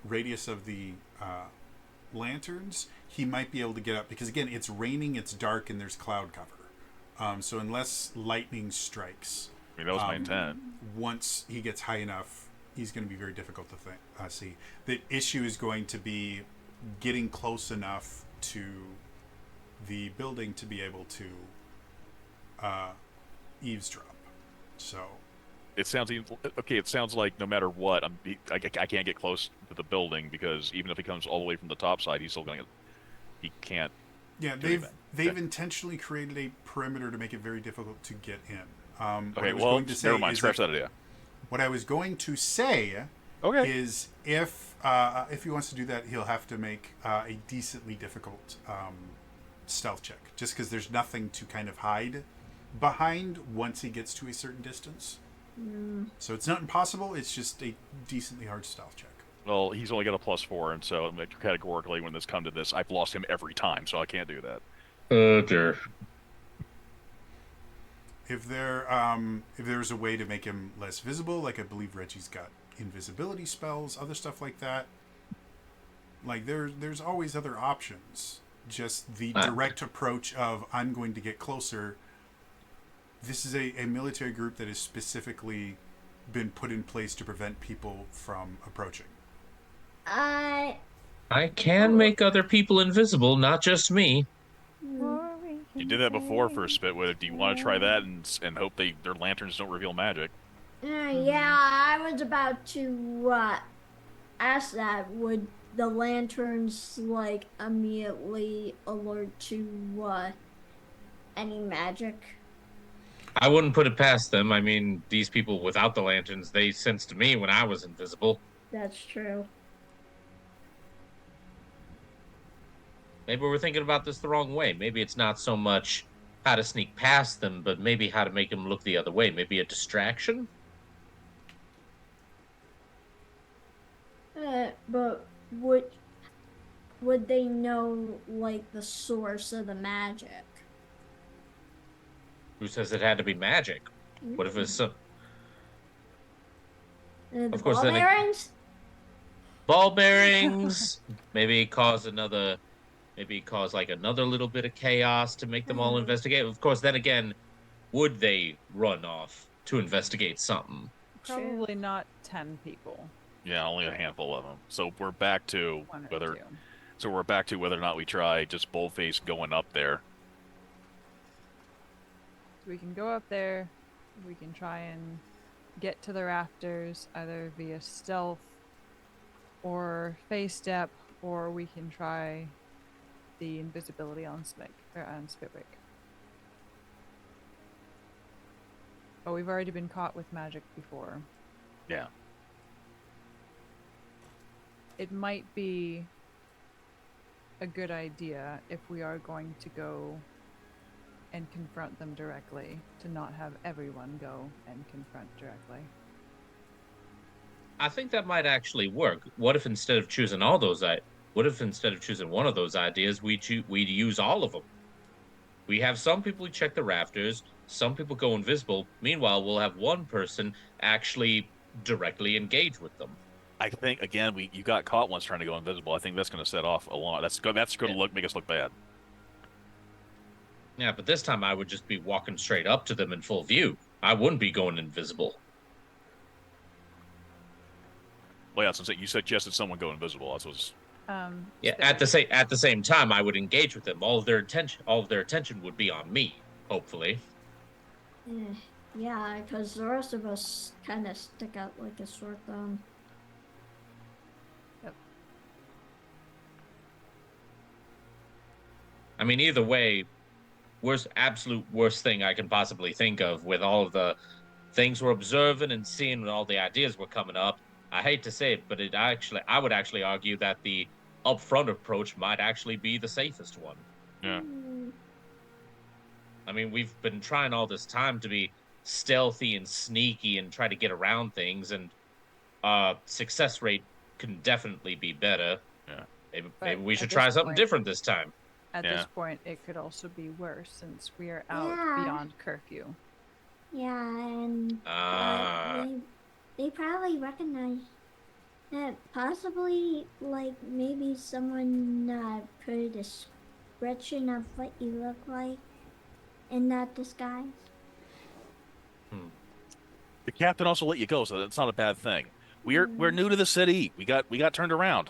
radius of the lanterns, he might be able to get up because again it's raining, it's dark, and there's cloud cover. So unless lightning strikes, I mean, that was my intent. once he gets high enough, he's going to be very difficult to see. The issue is going to be getting close enough to the building to be able to eavesdrop. So It sounds okay. It sounds like no matter what, I can't get close to the building because even if he comes all the way from the top side, he's still going to. He can't. yeah, Do they've anything. intentionally created a perimeter to make it very difficult to get in. What Okay, I was well, going to say never mind. is Scratch that idea. What I was going to say Okay. is if he wants to do that, he'll have to make a decently difficult stealth check, just because there's nothing to kind of hide behind once he gets to a certain distance. So it's not impossible. It's just a decently hard stealth check. Well, he's only got a +4, and so categorically, when this come to this, I've lost him every time, so I can't do that. Oh dear. If there's a way to make him less visible, like I believe Reggie's got invisibility spells, other stuff like that. Like there's always other options. Just the direct approach of I'm going to get closer. This is a military group that has specifically been put in place to prevent people from approaching. I I can make other people invisible, not just me. You did that before for a Spitwood. Do you want to try that and hope their lanterns don't reveal magic? yeah, I was about to ask that. Would the lanterns like immediately alert to any magic? I wouldn't put it past them. I mean, these people without the lanterns, they sensed me when I was invisible. That's true. Maybe we're thinking about this the wrong way. Maybe it's not so much how to sneak past them, but maybe how to make them look the other way. Maybe a distraction? But would they know like the source of the magic? Who says it had to be magic? What if it's some The Of course, ball then bearings? ball bearings? Maybe cause like another little bit of chaos to make them all investigate. Of course, then again, would they run off to investigate something? Probably not 10 people. Yeah, only a handful of them. So we're back to One or whether. two. So we're back to whether or not we try just boldface going up there. We can go up there. We can try and get to the rafters either via stealth or face step, or we can try the invisibility on Spitwick. But we've already been caught with magic before. Yeah. It might be a good idea if we are going to go and confront them directly, to not have everyone go and confront directly. I think that might actually work. What if instead of choosing one of those ideas, we use all of them? We have some people who check the rafters, some people go invisible. Meanwhile, we'll have one person actually directly engage with them. I think again, you got caught once trying to go invisible. I think that's going to set off a lot. That's going to make us look bad. Yeah, but this time I would just be walking straight up to them in full view. I wouldn't be going invisible. Well, yeah, since you suggested someone go invisible, that's what's Yeah, Still, at the same time, I would engage with them. All of their attention would be on me. Hopefully, Eh, yeah, because the rest of us kind of stick out like a sore thumb. yep. I mean, either way, absolute worst thing I can possibly think of with all of the things we're observing and seeing and all the ideas were coming up. I hate to say it, but I would actually argue that the upfront approach might actually be the safest one. yeah. Hmm. I mean, we've been trying all this time to be stealthy and sneaky and try to get around things, and success rate can definitely be better. Yeah. Maybe we at should this try something point- different this time. At Yeah. this point, it could also be worse since we are out Yeah. beyond curfew. Yeah, and they probably recognize that possibly, like, maybe someone put a description of what you look like in that disguise. The captain also let you go, so that's not a bad thing. We're new to the city. We got turned around.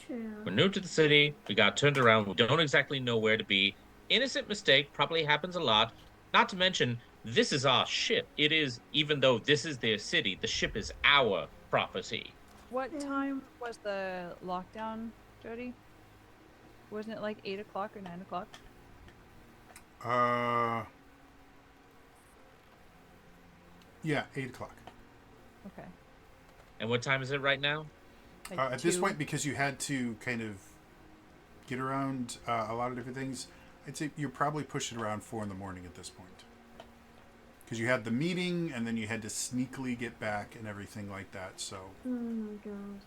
True. We're new to the city. We got turned around. We don't exactly know where to be. Innocent mistake probably happens a lot. Not to mention, this is our ship. It is, even though this is their city, the ship is our property. What time was the lockdown, Jody? Wasn't it like 8 o'clock or 9 o'clock? Yeah, 8 o'clock. Okay. And what time is it right now? Like At this 2? point, because you had to kind of get around a lot of different things, I'd say you're probably pushing around 4 in the morning at this point. Because you had the meeting, and then you had to sneakily get back and everything like that, so... Oh my god.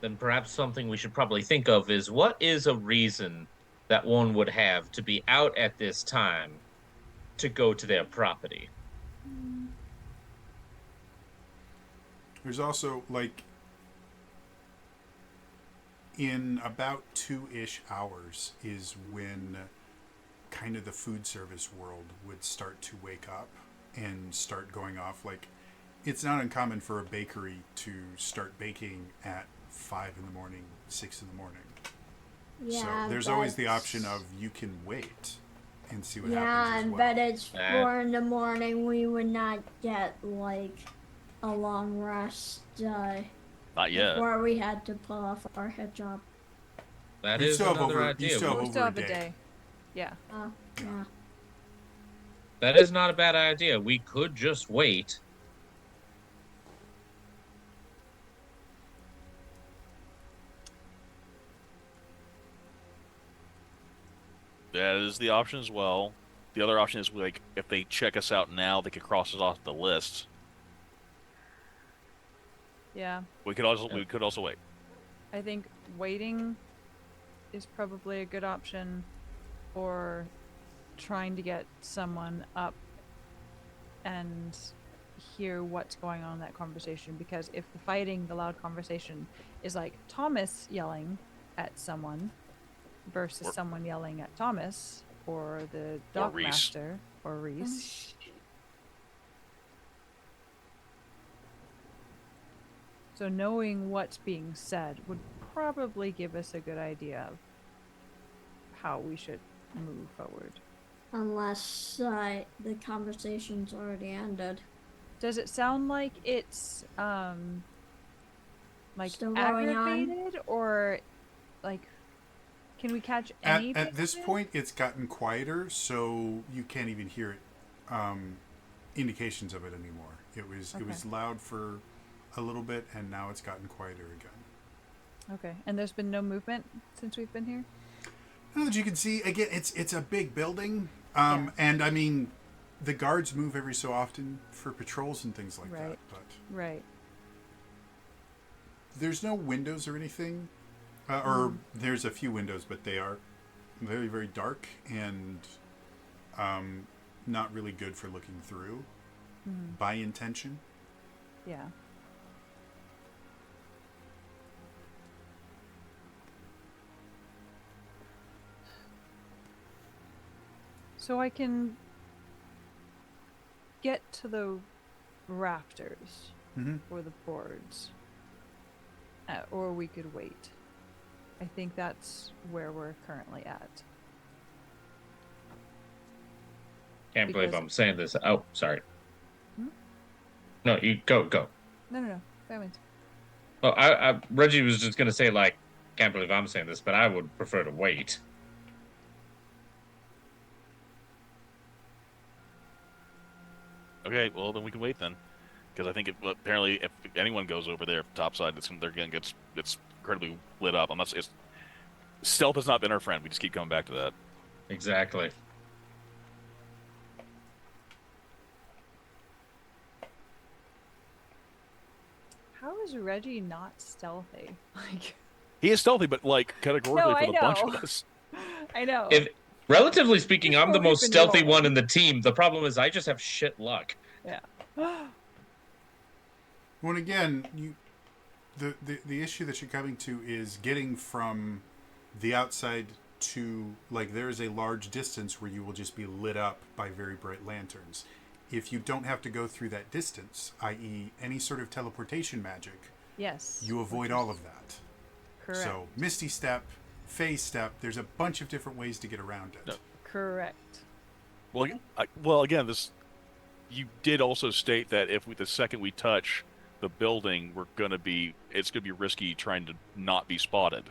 Then perhaps something we should probably think of is what is a reason that one would have to be out at this time to go to their property? There's also, like, in about 2-ish hours is when kind of the food service world would start to wake up and start going off. Like, it's not uncommon for a bakery to start baking at 5 in the morning, 6 in the morning. Yeah, So there's always the option of you can wait and see what yeah, happens as and well. but it's Uh, 4 in the morning. We would not get like a long rest Not yet. before we had to pull off our hijab. That You is still have another over- you idea. still We over still a have a day. day. Yeah. Oh, yeah. That is not a bad idea. We could just wait. That is the option as well. The other option is like if they check us out now, they could cross us off the list. Yeah. We could also wait. I think waiting is probably a good option for trying to get someone up and hear what's going on in that conversation, because if the loud conversation is like Thomas yelling at someone versus Or- someone yelling at Thomas or the Or dock Reese. master or Reese. So knowing what's being said would probably give us a good idea of how we should move forward. Unless the conversation's already ended. Does it sound like it's like Still going on? aggravated, or like can we catch At, any at this bit of it? point, it's gotten quieter, so you can't even hear it, indications of it anymore. It was Okay. loud for a little bit, and now it's gotten quieter again. Okay, and there's been no movement since we've been here. Now that you can see, again, it's a big building, Yeah. and I mean, the guards move every so often for patrols and things like that. Right. But Right. there's no windows or anything, or there's a few windows, but they are very, very dark and not really good for looking through by intention. Yeah. So I can get to the rafters Mm-hmm. or the boards. Or we could wait. I think that's where we're currently at. Can't believe Because- I'm saying this. Oh, sorry. Hmm? No, you go. No. That means Well, Reggie was just gonna say like, can't believe I'm saying this, but I would prefer to wait. Okay, well then we can wait then, because I think apparently if anyone goes over there topside, they're gonna get it's incredibly lit up. Unless it's stealth has not been our friend. We just keep coming back to that. Exactly. how is Reggie not stealthy? Like, He is stealthy, but like categorically No, for I the bunch of know. us. I know. If relatively speaking, Just I'm the what we've most been stealthy rolling. one in the team. The problem is I just have shit luck. Yeah. Well, and again, the issue that you're coming to is getting from the outside to, like, there is a large distance where you will just be lit up by very bright lanterns. If you don't have to go through that distance, i.e., any sort of teleportation magic, Yes. you avoid which all is of that. Correct. So, Misty Step, Phase Step, there's a bunch of different ways to get around it. No. Correct. Well, again, this you did also state that if the second we touch the building, it's gonna be risky trying to not be spotted.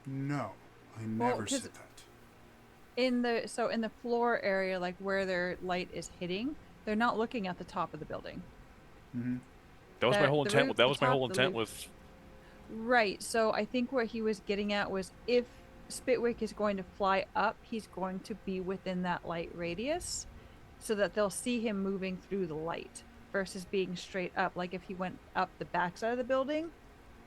No, I Well, never 'cause said that. In the floor area, like where their light is hitting, they're not looking at the top of the building. Mm-hmm. That was my The- whole the intent. roof, That the was my top, whole the intent roof. with. Right. So I think what he was getting at was if Spitwick is going to fly up, he's going to be within that light radius so that they'll see him moving through the light versus being straight up. Like if he went up the backside of the building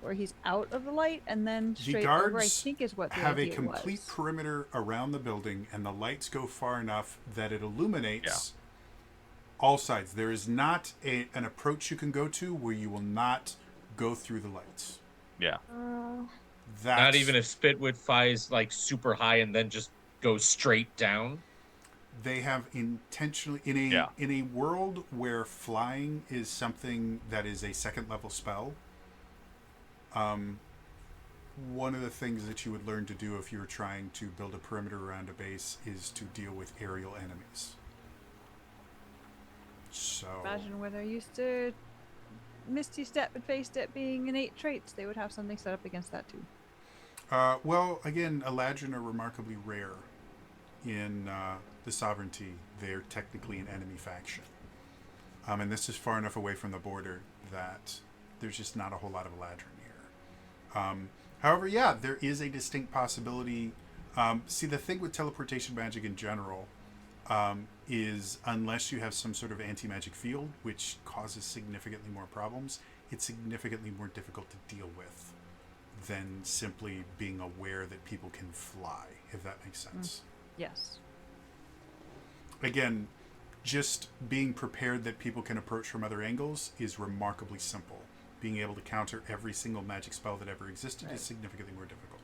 where he's out of the light and then The straight over, I guards think is what the have a idea complete was. perimeter around the building, and the lights go far enough that it illuminates all sides. There is not an approach you can go to where you will not go through the lights. Yeah. That's, Not even if Spitwood flies like super high and then just goes straight down. they have intentionally in a world where flying is something that is a second level spell. One of the things that you would learn to do if you were trying to build a perimeter around a base is to deal with aerial enemies. So Imagine where they're used to Misty Step and Phase Step being innate traits, they would have something set up against that too. well, again, Eladrin are remarkably rare in the Sovereignty. They're technically an enemy faction. And this is far enough away from the border that there's just not a whole lot of Eladrin here. However, yeah, there is a distinct possibility. See, the thing with teleportation magic in general is unless you have some sort of anti-magic field, which causes significantly more problems, it's significantly more difficult to deal with than simply being aware that people can fly, if that makes sense. Yes. Again, just being prepared that people can approach from other angles is remarkably simple. Being able to counter every single magic spell that ever existed is significantly more difficult.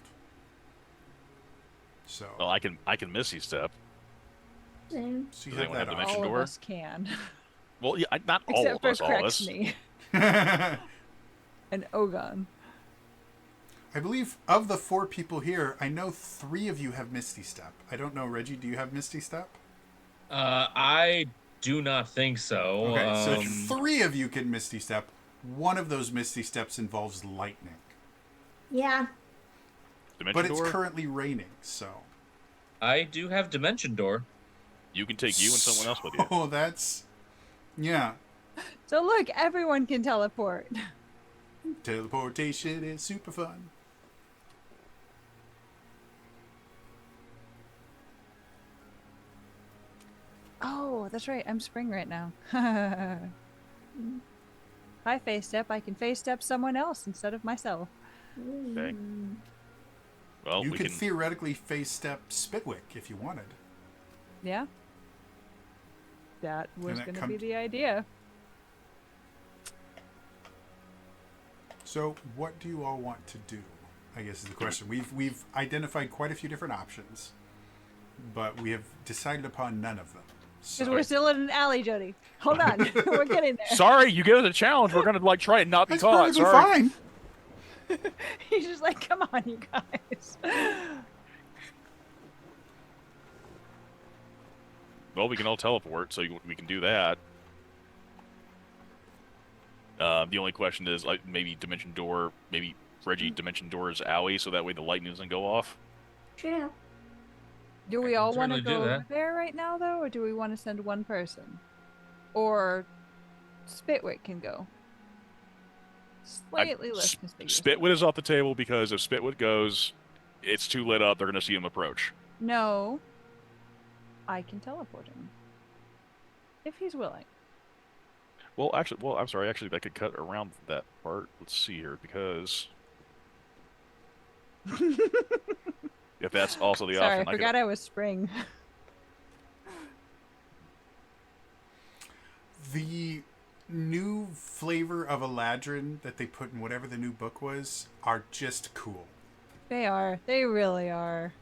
So, Well, I can Misty Step. Same. so you Does have anyone have that dimension All door? of us can. Well, yeah, not all Except of for us. All of us. Crexney option. and Ogon. I believe of the 4 people here, I know 3 of you have Misty Step. I don't know, Reggie, do you have Misty Step? I do not think so. Okay, so 3 of you can Misty Step. One of those Misty Steps involves lightning. Yeah. Dimension But it's door. currently raining, so... I do have Dimension Door. You can take you and someone else with you. Oh, that's... Yeah. So look, everyone can teleport. Teleportation is super fun. Oh, that's right. I'm spring right now. If I face step, I can face step someone else instead of myself. Okay. Well, You we could can. theoretically face step Spitwick if you wanted. Yeah. That was that going to come- be the idea. So, what do you all want to do? I guess is the question. We've identified quite a few different options. but we have decided upon none of them. Because So, we're still in an alley, Jody. Hold on. We're getting there. Sorry, you give us a challenge. We're gonna like try and not be that's caught. perfectly Sorry. fine. He's just like, come on, you guys. Well, we can all teleport, so we can do that. The only question is, like, maybe Dimension Door, maybe Reggie Dimension Door's alley, so that way the lightning doesn't go off. True. Do I we can all want to certainly do go over that. there right now, though, or do we want to send one person? Or Spitwick can go. Slightly less conspicuous. Spitwood is off the table because if Spitwood goes, it's too lit up. They're gonna see him approach. No. I can teleport him. If he's willing. Well, I'm sorry. Actually, that could cut around that part. Let's see here, because if that's also the Sorry, option, I forgot I was spring. The new flavor of Eladrin that they put in whatever the new book was are just cool. They are. They really are.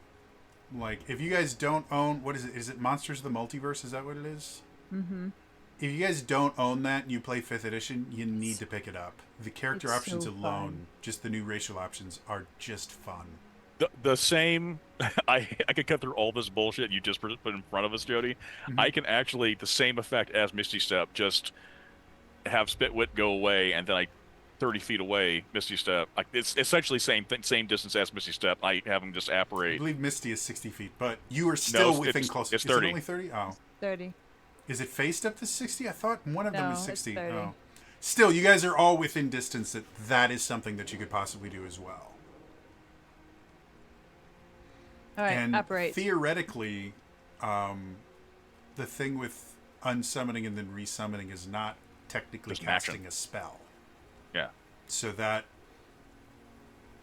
Like, if you guys don't own, what is it? Is it Monsters of the Multiverse? Is that what it is? Mm-hmm. If you guys don't own that and you play 5th edition, you need to pick it up. The character It's options so alone, fun. just the new racial options, are just fun. the same. I could cut through all this bullshit you just put in front of us, Jody. Mhm. I can actually the same effect as Misty Step. Just have Spitwit go away, and then 30 feet away, Misty Step. It's essentially same distance as Misty Step. I have him just I apparate. believe Misty is 60 feet, but you are still it's- within it's- close. it's Is 30. it only 30? Oh. 30. Is it faced up to 60? I thought one of them was No, it's 60. 30. Oh. Still, you guys are all within distance that is something that you could possibly do as well. All right, And operate. theoretically, the thing with unsummoning and then resummoning is not technically Just an action. casting a spell. Yeah. So that,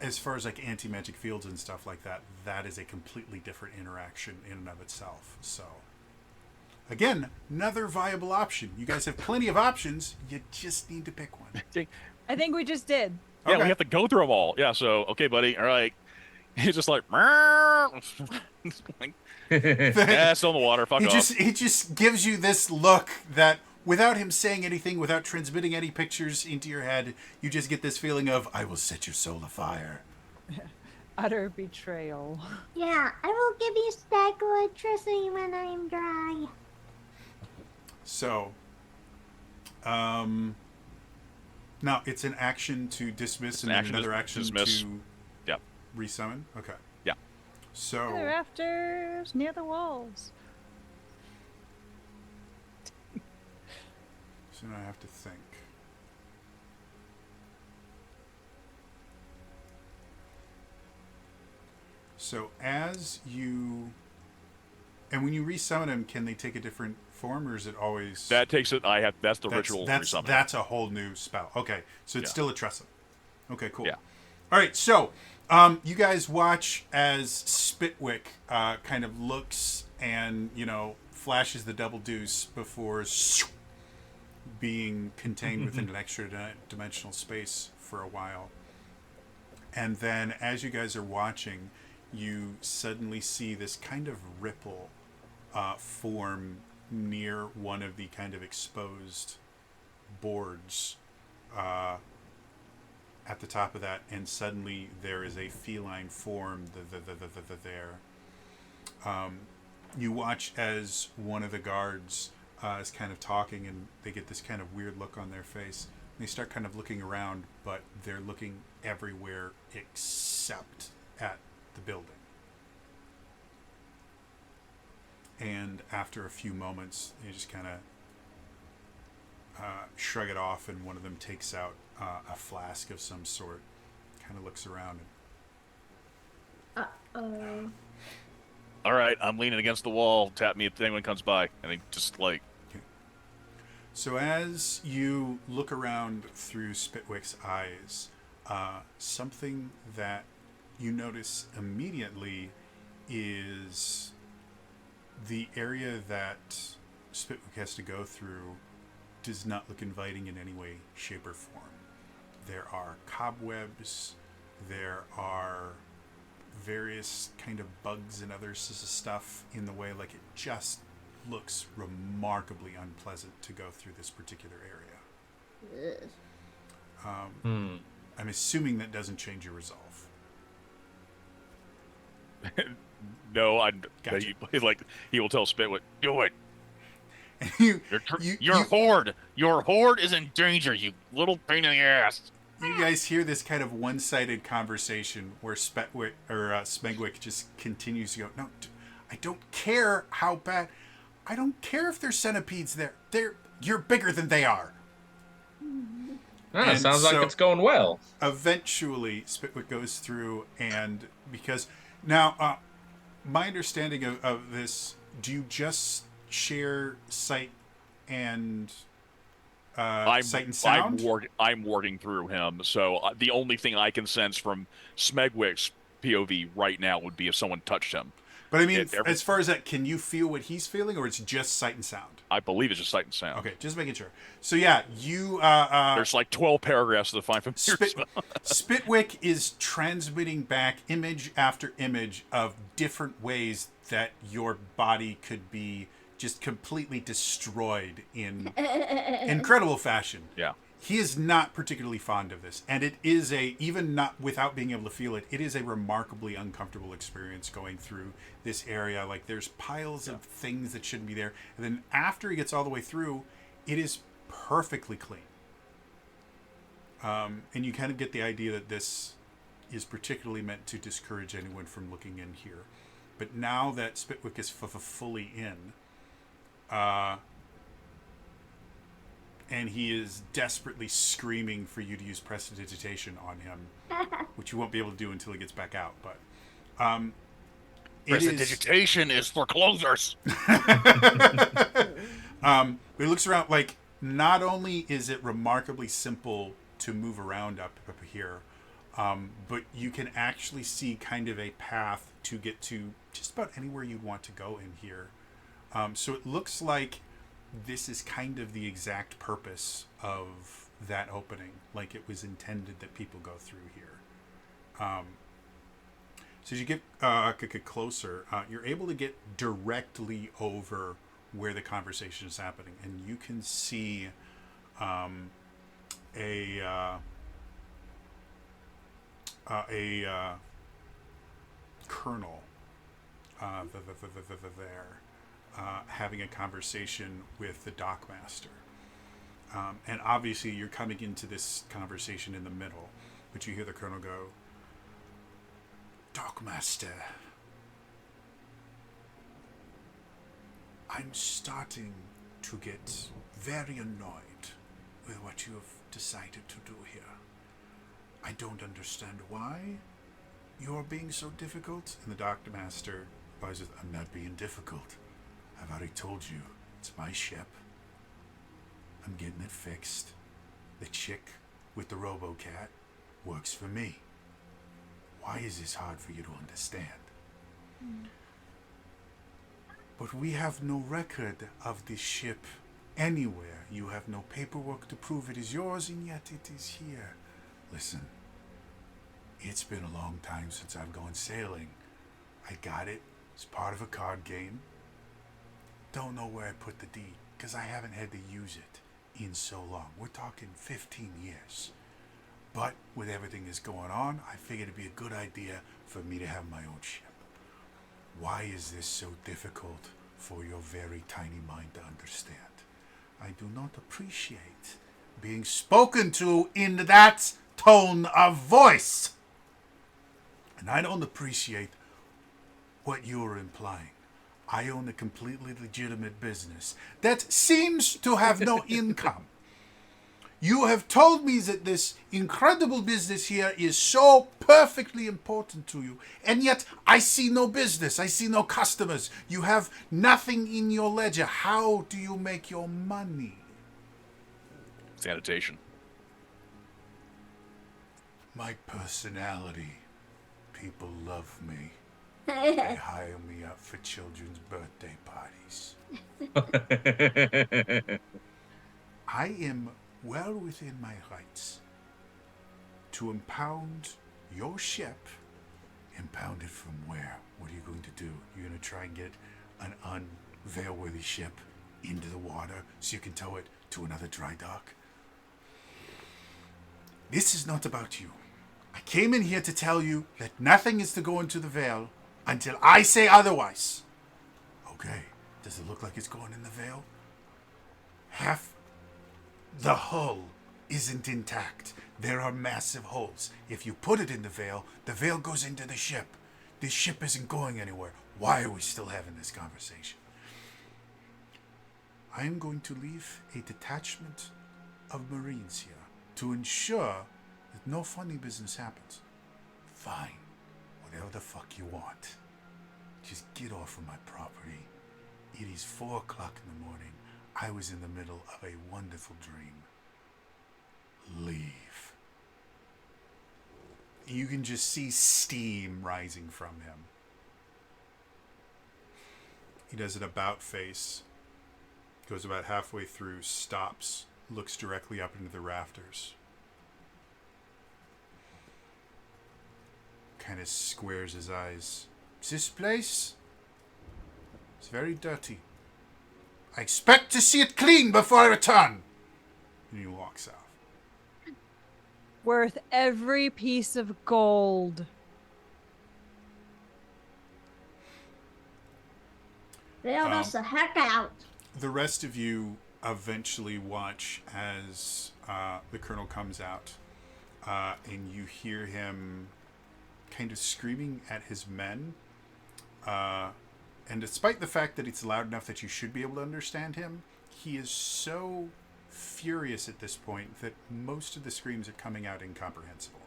as far as like anti-magic fields and stuff like that, that is a completely different interaction in and of itself. So, again, another viable option. You guys have plenty of options. You just need to pick one. I think we just did. Yeah, Okay. we have to go through them all. Yeah, so okay, buddy. All right. He's just like, yeah, still in the water. Fuck off. He just gives you this look that, without him saying anything, without transmitting any pictures into your head, you just get this feeling of, I will set your soul afire. Utter betrayal. Yeah, I will give you stack electricity when I'm dry. So, now it's an action to dismiss and then action to another action dismiss. to Yep. resummon. Okay. Yeah. So, The rafters near the walls. so now I have to think. So as you, and when you resummon him, can they take a different form, or is it always That takes it. That's the ritual That's resummon. that's a whole new spell. Okay, so it's Yeah. still a Tressa. Okay, cool. Yeah. All right, so you guys watch as Spitwick kind of looks and flashes the double deuce before being contained within an extra dimensional space for a while. And then as you guys are watching, you suddenly see this kind of ripple form near one of the kind of exposed boards at the top of that, and suddenly there is a feline form there. You watch as one of the guards is kind of talking, and they get this kind of weird look on their face. They start kind of looking around, but they're looking everywhere except at the building. And after a few moments, they just kind of shrug it off, and one of them takes out a flask of some sort, kind of looks around. Uh-oh. All right, I'm leaning against the wall. Tap me if anyone comes by, and he just So as you look around through Spitwick's eyes, something that you notice immediately is the area that Spitwick has to go through does not look inviting in any way, shape, or form. There are cobwebs, there are various kind of bugs and other stuff in the way. Like, it just looks remarkably unpleasant to go through this particular area. I'm assuming that doesn't change your resolve. No, Gotcha. he will tell Spitwick, do it. And Your horde is in danger, you little pain in the ass. you guys hear this kind of one-sided conversation where Smegwick just continues to go, no, I don't care how bad. I don't care if there's centipedes there. You're bigger than they are. And Sounds like so- it's going well. Eventually, Spitwick goes through, and because now, my understanding of this, do you just share sight and sight and sound? I'm working through him, so the only thing I can sense from Smegwick's POV right now would be if someone touched him. But I mean, as far as that, can you feel what he's feeling, or it's just sight and sound? I believe it's just sight and sound. Okay, just making sure. So yeah, you There's like 12 paragraphs to define from here. Spitwick is transmitting back image after image of different ways that your body could be just completely destroyed in incredible fashion. Yeah. He is not particularly fond of this, and it is even not without being able to feel it, it is a remarkably uncomfortable experience going through this area. Like, there's piles of things that shouldn't be there, and then after he gets all the way through, it is perfectly clean. And you kind of get the idea that this is particularly meant to discourage anyone from looking in here. But now that Spitwick is fully in, and he is desperately screaming for you to use prestidigitation on him, which you won't be able to do until he gets back out. But Prestidigitation is for closers. But he looks around. Like, not only is it remarkably simple to move around up here, but you can actually see kind of a path to get to just about anywhere you'd want to go in here. So it looks like this is kind of the exact purpose of that opening. Like, it was intended that people go through here. So as you get closer, you're able to get directly over where the conversation is happening, and you can see a colonel there. Having a conversation with the dockmaster. And obviously you're coming into this conversation in the middle, but you hear the colonel go, "Dockmaster, I'm starting to get very annoyed with what you have decided to do here. I don't understand why you're being so difficult." And the dockmaster replies, "I'm not being difficult. I've already told you, it's my ship. I'm getting it fixed. The chick with the RoboCat works for me. Why is this hard for you to understand? But we have no record of this ship anywhere. You have no paperwork to prove it is yours, and yet it is here. Listen, it's been a long time since I've gone sailing. I got it. It's part of a card game. Don't know where I put the deed, because I haven't had to use it in so long. We're talking 15 years. But with everything that's going on, I figured it'd be a good idea for me to have my own ship. Why is this so difficult for your very tiny mind to understand? I do not appreciate being spoken to in that tone of voice. And I don't appreciate what you're implying. I own a completely legitimate business that seems to have no income. You have told me that this incredible business here is so perfectly important to you, and yet I see no business. I see no customers. You have nothing in your ledger. How do you make your money? Sanitation. My personality. People love me. They hire me up for children's birthday parties. I am well within my rights to impound your ship Impounded from where? What are you going to do? You're going to try and get an unveil-worthy ship into the water so you can tow it to another dry dock? This is not about you. I came in here to tell you that nothing is to go into the Veil until I say otherwise. Okay, does it look like it's going in the Veil? Half the hull isn't intact. There are massive holes. If you put it in the Veil goes into the ship. This ship isn't going anywhere. Why are we still having this conversation? I am going to leave a detachment of Marines here to ensure that no funny business happens. Fine. Whatever the fuck you want. Just get off of my property. It is 4 o'clock in the morning. I was in the middle of a wonderful dream. Leave. You can just see steam rising from him. He does an about face. Goes about halfway through, stops, looks directly up into the rafters. Kind of squares his eyes. This place is very dirty. I expect to see it clean before I return. And he walks out. Worth every piece of gold. Bail us the heck out. The rest of you eventually watch as the colonel comes out, and you hear him kind of screaming at his men. And despite the fact that it's loud enough that you should be able to understand him, he is so furious at this point that most of the screams are coming out incomprehensible.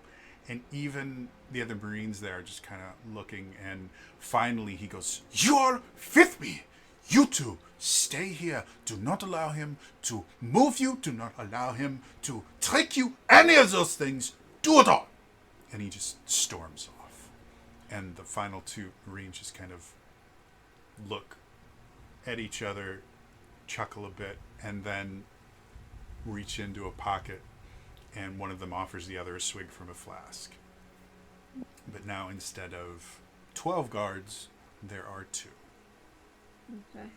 And even the other Marines there are just kind of looking, and finally he goes, "You're with me! You two, stay here. Do not allow him to move you. Do not allow him to trick you. Any of those things. Do it all." And he just storms off. And the final two Marines just kind of look at each other, chuckle a bit, and then reach into a pocket, and one of them offers the other a swig from a flask. But now instead of 12 guards, there are 2. Okay.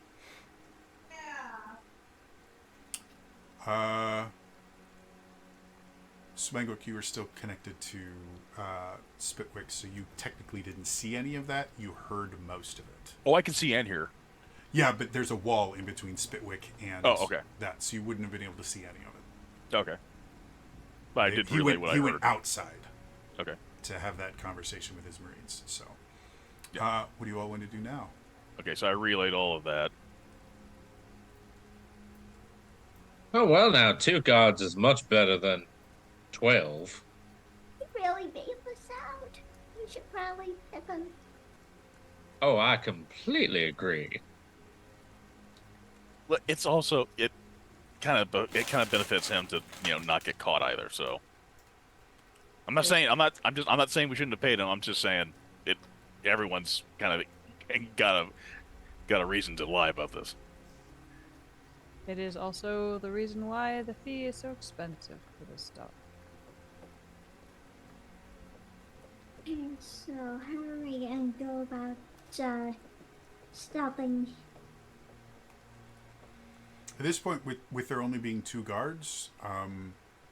Smegwick, you were still connected to Spitwick, so you technically didn't see any of that. You heard most of it. Oh, I can see and hear. Yeah, but there's a wall in between Spitwick and okay. that, so you wouldn't have been able to see any of it. Okay. But I did he relay went, what he I went heard. outside Okay. to have that conversation with his Marines. So, Yeah. what do you all want to do now? Okay, so I relayed all of that. Oh, well, now, 2 guards is much better than 12. He really bailed us out. We should probably tip him. Oh, I completely agree. But it's also it kind of benefits him to not get caught either. So I'm not saying we shouldn't have paid him. I'm just saying everyone's kind of got a reason to lie about this. It is also the reason why the fee is so expensive for this stuff. And so, how are we gonna go about stopping? At this point, with there only being 2 guards,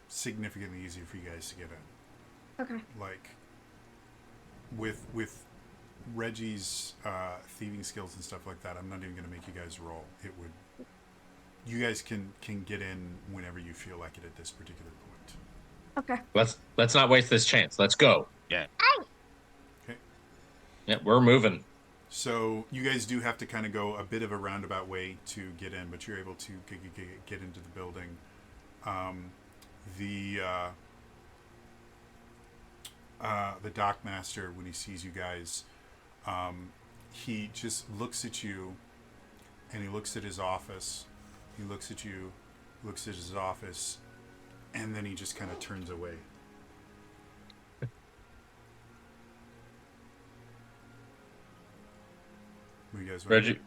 significantly easier for you guys to get in. Okay. Like, with Reggie's thieving skills and stuff like that, I'm not even going to make you guys roll. You guys can get in whenever you feel like it at this particular point. Okay. Let's not waste this chance. Let's go. Yeah. Okay. Yeah, we're moving. So you guys do have to kind of go a bit of a roundabout way to get in, but you're able to get into the building. The dockmaster, when he sees you guys, he just looks at you, and he looks at his office. He looks at you, looks at his office, and then he just kind of turns away. What do you guys want to Reggie,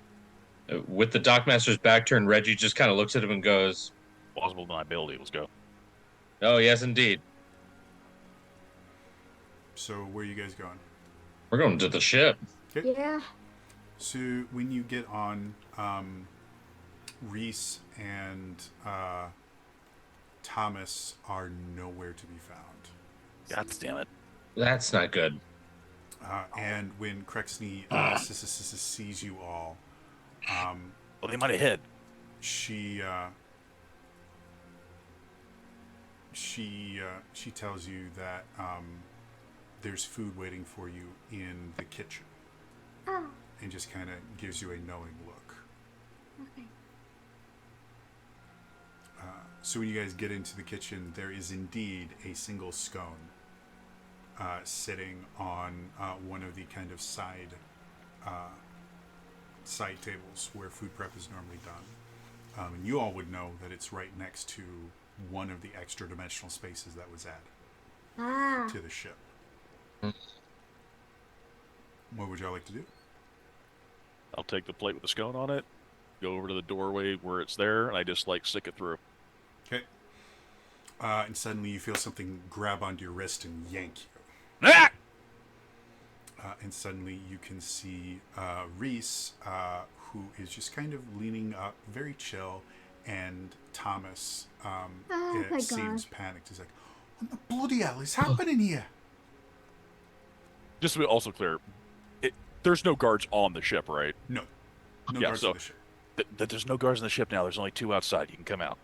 do? with the dockmaster's back turned, Reggie just kind of looks at him and goes, Plausible deniability. Let's go. "Oh, yes, indeed." So where are you guys going? We're going to the ship. Yeah. So when you get on, Reese and Thomas are nowhere to be found. God damn it. That's not good. And when Crexney sees you all, Well, they might have hid. she tells you that there's food waiting for you in the kitchen, Oh, and just kind of gives you a knowing look. okay. So when you guys get into the kitchen, there is indeed a single scone sitting on one of the kind of side tables where food prep is normally done. And you all would know that it's right next to one of the extra dimensional spaces that was added to the ship. What would y'all like to do? I'll take the plate with the scone on it, go over to the doorway where it's there, and I just like stick it through. Okay. And suddenly you feel something grab onto your wrist and yank you. Ah! And suddenly you can see Reese, who is just kind of leaning up, very chill, and Thomas my seems God. panicked. He's like, "What the bloody hell is happening here?" Just to be also clear, there's no guards on the ship, right? No Yeah, guards so- on the ship. There's no guards on the ship now. There's only 2 outside. You can come out.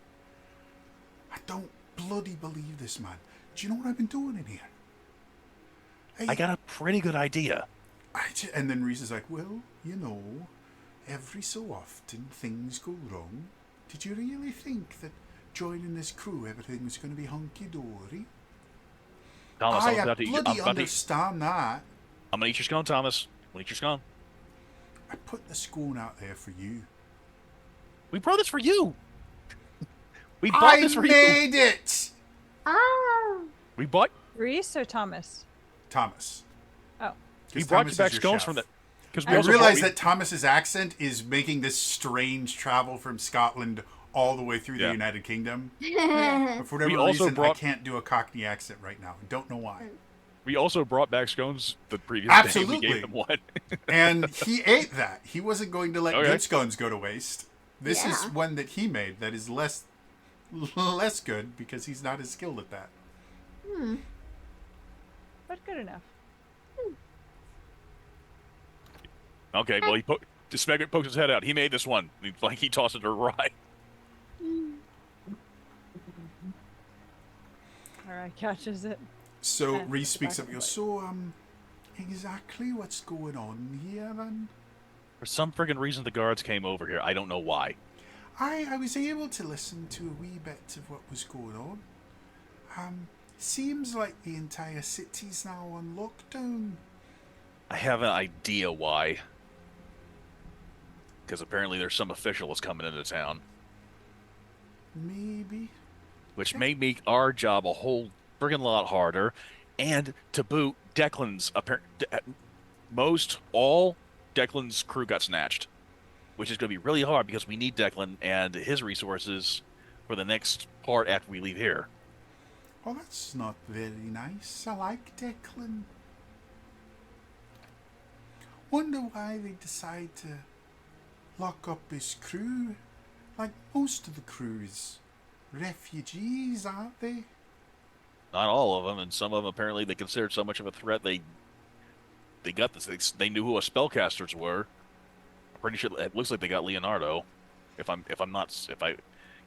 I don't bloody believe this, man. Do you know what I've been doing in here? Hey, I got a pretty good idea. and then Reese is like, "Well, you know, every so often things go wrong. Did you really think that joining this crew everything was going to be hunky-dory?" Thomas, I I'm about to eat. bloody understand that. I'm gonna eat your scone, Thomas. I'm gonna eat your scone. I put the scone out there for you. We brought this for you. We bought this for you. made it! Oh. We bought. Reese or Thomas? Thomas. Oh. We brought you back scones from the. Because we I also realize brought, that Thomas's accent is making this strange travel from Scotland all the way through the Yeah. United Kingdom. But for whatever We also reason, I brought- can't do a Cockney accent right now. I don't know why. we also brought back scones the previous day. Absolutely. We gave them one. And he ate that. He wasn't going to let Okay. good scones go to waste. This is Yeah. one that he made that is less good because he's not as skilled at that. But good enough. Okay, well Smegrick pokes his head out. He made this one. He tossed it to Rye. Alright, catches it. So And Reese the speaks back up and of goes, the "So, exactly what's going on here, then?" For some friggin' reason, the guards came over here. I don't know why. I was able to listen to a wee bit of what was going on. Seems like the entire city's now on lockdown. I have an idea why. Because apparently there's some official that's coming into town, Maybe. which may make our job a whole friggin' lot harder. And to boot, Declan's all Declan's crew got snatched, which is going to be really hard because we need Declan and his resources for the next part after we leave here. Oh, that's not very nice. I like Declan. Wonder why they decide to lock up his crew. Like most of the crew is refugees, aren't they? Not all of them, and some of them apparently they considered so much of a threat they got this. They knew who us spellcasters were. I'm pretty sure it looks like they got Leonardo. If I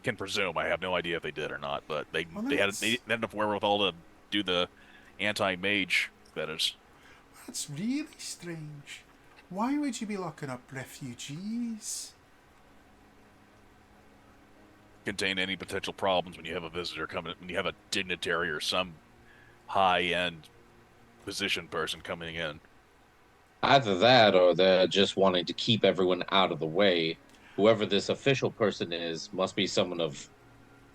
can presume, I have no idea if they did or not, but they Well, had that's- enough wherewithal to do the anti-mage fetters. That's really strange. Why would you be locking up refugees? Contain any potential problems when you have a visitor coming, when you have a dignitary or some high-end position person coming in. Either that or they're just wanting to keep everyone out of the way. Whoever this official person is must be someone of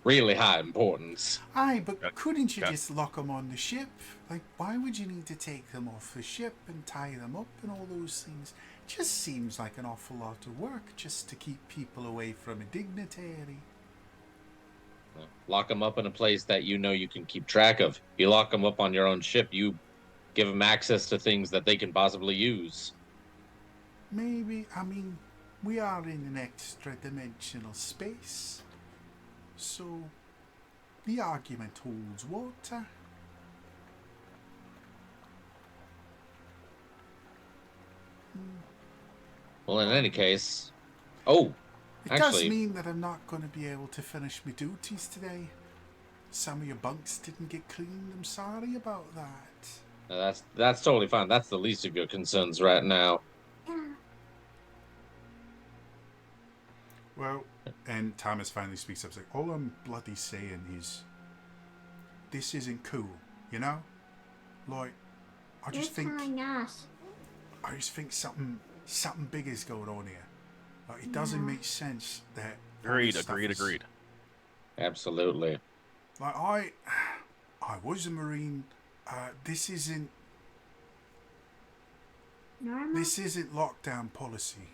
really high importance. Aye, but Yeah, couldn't you yeah. just lock them on the ship? Like, why would you need to take them off the ship and tie them up and all those things? Just seems like an awful lot of work just to keep people away from a dignitary. Lock them up in a place that you know you can keep track of. You lock them up on your own ship, you give them access to things that they can possibly use. Maybe, I mean, we are in an extra dimensional space. So, the argument holds water. Well, in any case, oh, It actually, does mean that I'm not going to be able to finish my duties today. Some of your bunks didn't get cleaned. I'm sorry about that. that's totally fine. That's the least of your concerns right now. Yeah. Well, and Thomas finally speaks up. He's like, all I'm bloody saying is, this isn't cool, you know? Like, I just think something big is going on here. Like, it doesn't make sense that. all Agreed, this stuff agreed, is- agreed. Absolutely. Like, I was a Marine. This isn't Normal? lockdown policy.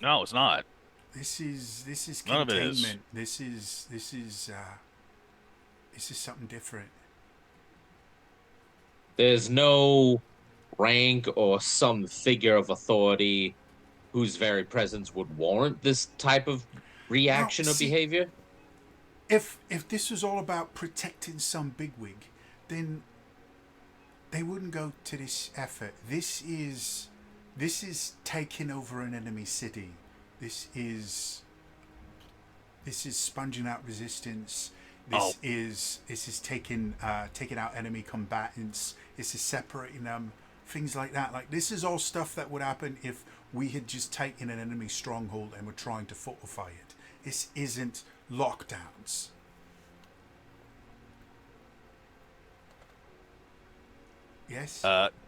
No, it's not. This is None of it containment. is. This is something different. There's no rank or some figure of authority whose very presence would warrant this type of reaction No, or see- behavior. If this was all about protecting some bigwig, then they wouldn't go to this effort. This is taking over an enemy city. This is sponging out resistance. This is taking out enemy combatants. This is separating them. Things like that. Like, this is all stuff that would happen if we had just taken an enemy stronghold and were trying to fortify it. This isn't lockdowns. Yes?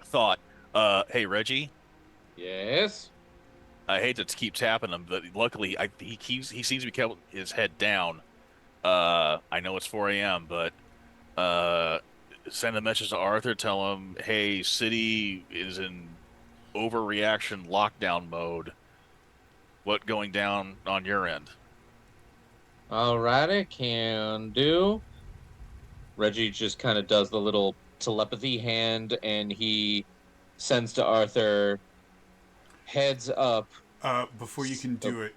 Thought. Hey, Reggie. Yes. I hate to keep tapping him, but luckily he seems to be kept his head down. I know it's 4 a.m., but send a message to Arthur. Tell him, hey, city is in overreaction lockdown mode. What going down on your end? Alrighty, can do. Reggie just kind of does the little telepathy hand, and he sends to Arthur, heads up. Before you can do it,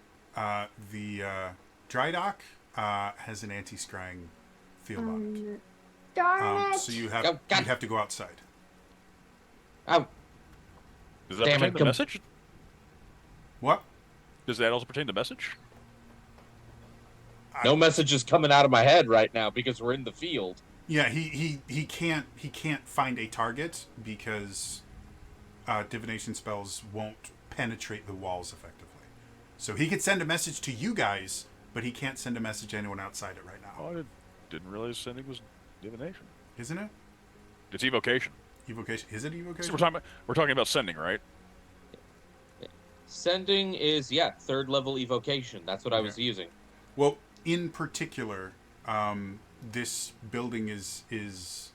the dry dock has an anti-scrying field on it. Darn it! So you have Oh, God. you have to go outside. Oh, Does that Damn pertain it, to com- message? What? Does that also pertain to message? no message is coming out of my head right now because we're in the field. Yeah, he can't find a target because divination spells won't penetrate the walls effectively. So he could send a message to you guys, but he can't send a message to anyone outside it right now. Oh, I didn't realize sending was divination. Isn't it? It's evocation. Evocation. Is it evocation? So we're talking about sending, right? Sending is, third level evocation. That's what I was using. Well, in particular, this building is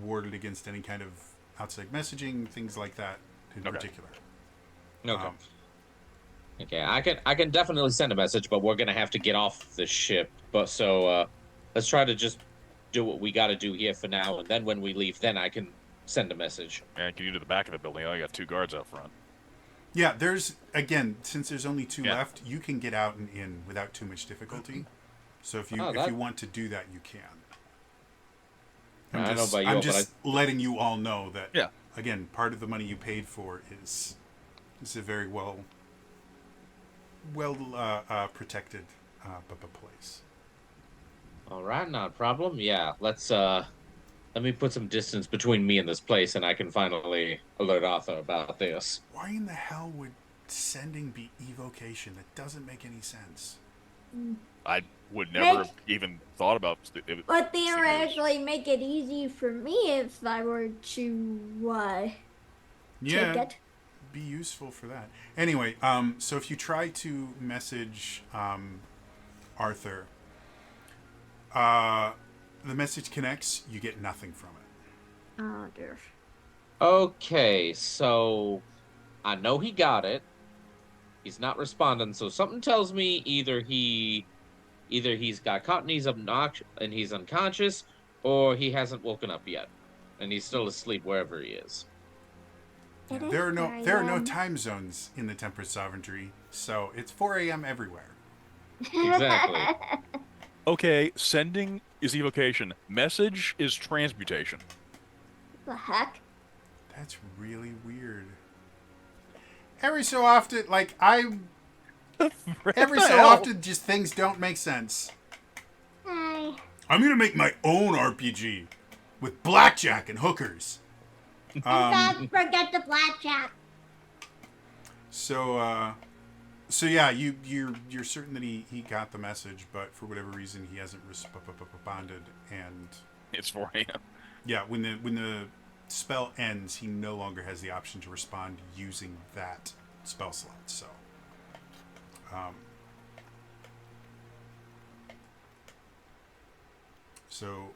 warded against any kind of outside messaging, things like that. In Okay. particular. Okay. Um, Okay, I can definitely send a message, but we're gonna have to get off the ship. But so let's try to just do what we got to do here for now, and then when we leave, then I can send a message. And can you do the back of the building? I got 2 guards out front. Yeah, since there's only 2 Yeah. left, you can get out and in without too much difficulty. So if you want to do that, you can. I know about you, I'm but just letting you all know that. Yeah. Again, part of the money you paid for is a very well protected place. All right, not a problem. Yeah, let me put some distance between me and this place, and I can finally alert Arthur about this. Why in the hell would sending be evocation? That doesn't make any sense. I would never Make- have even thought about it. But theoretically, make it easy for me if I were to Yeah. take it. Be useful for that. Anyway, so if you try to message Arthur, the message connects, you get nothing from it. Oh dear. Okay, so I know he got it. He's not responding, so something tells me either he's got caught and he's unconscious, or he hasn't woken up yet. and he's still asleep wherever he is. It is There are 4 no a.m. time zones in the Temperate Sovereignty, so it's 4 a.m. everywhere. Exactly. Okay, sending is evocation. Message is transmutation. The heck? That's really weird. Every so often, like every so often, just things don't make sense. Hi. I'm gonna make my own RPG with blackjack and hookers. Don't forget the blackjack. So yeah, you're certain that he got the message, but for whatever reason he hasn't responded. And It's 4 a.m. yeah, when the spell ends, he no longer has the option to respond using that spell slot. So,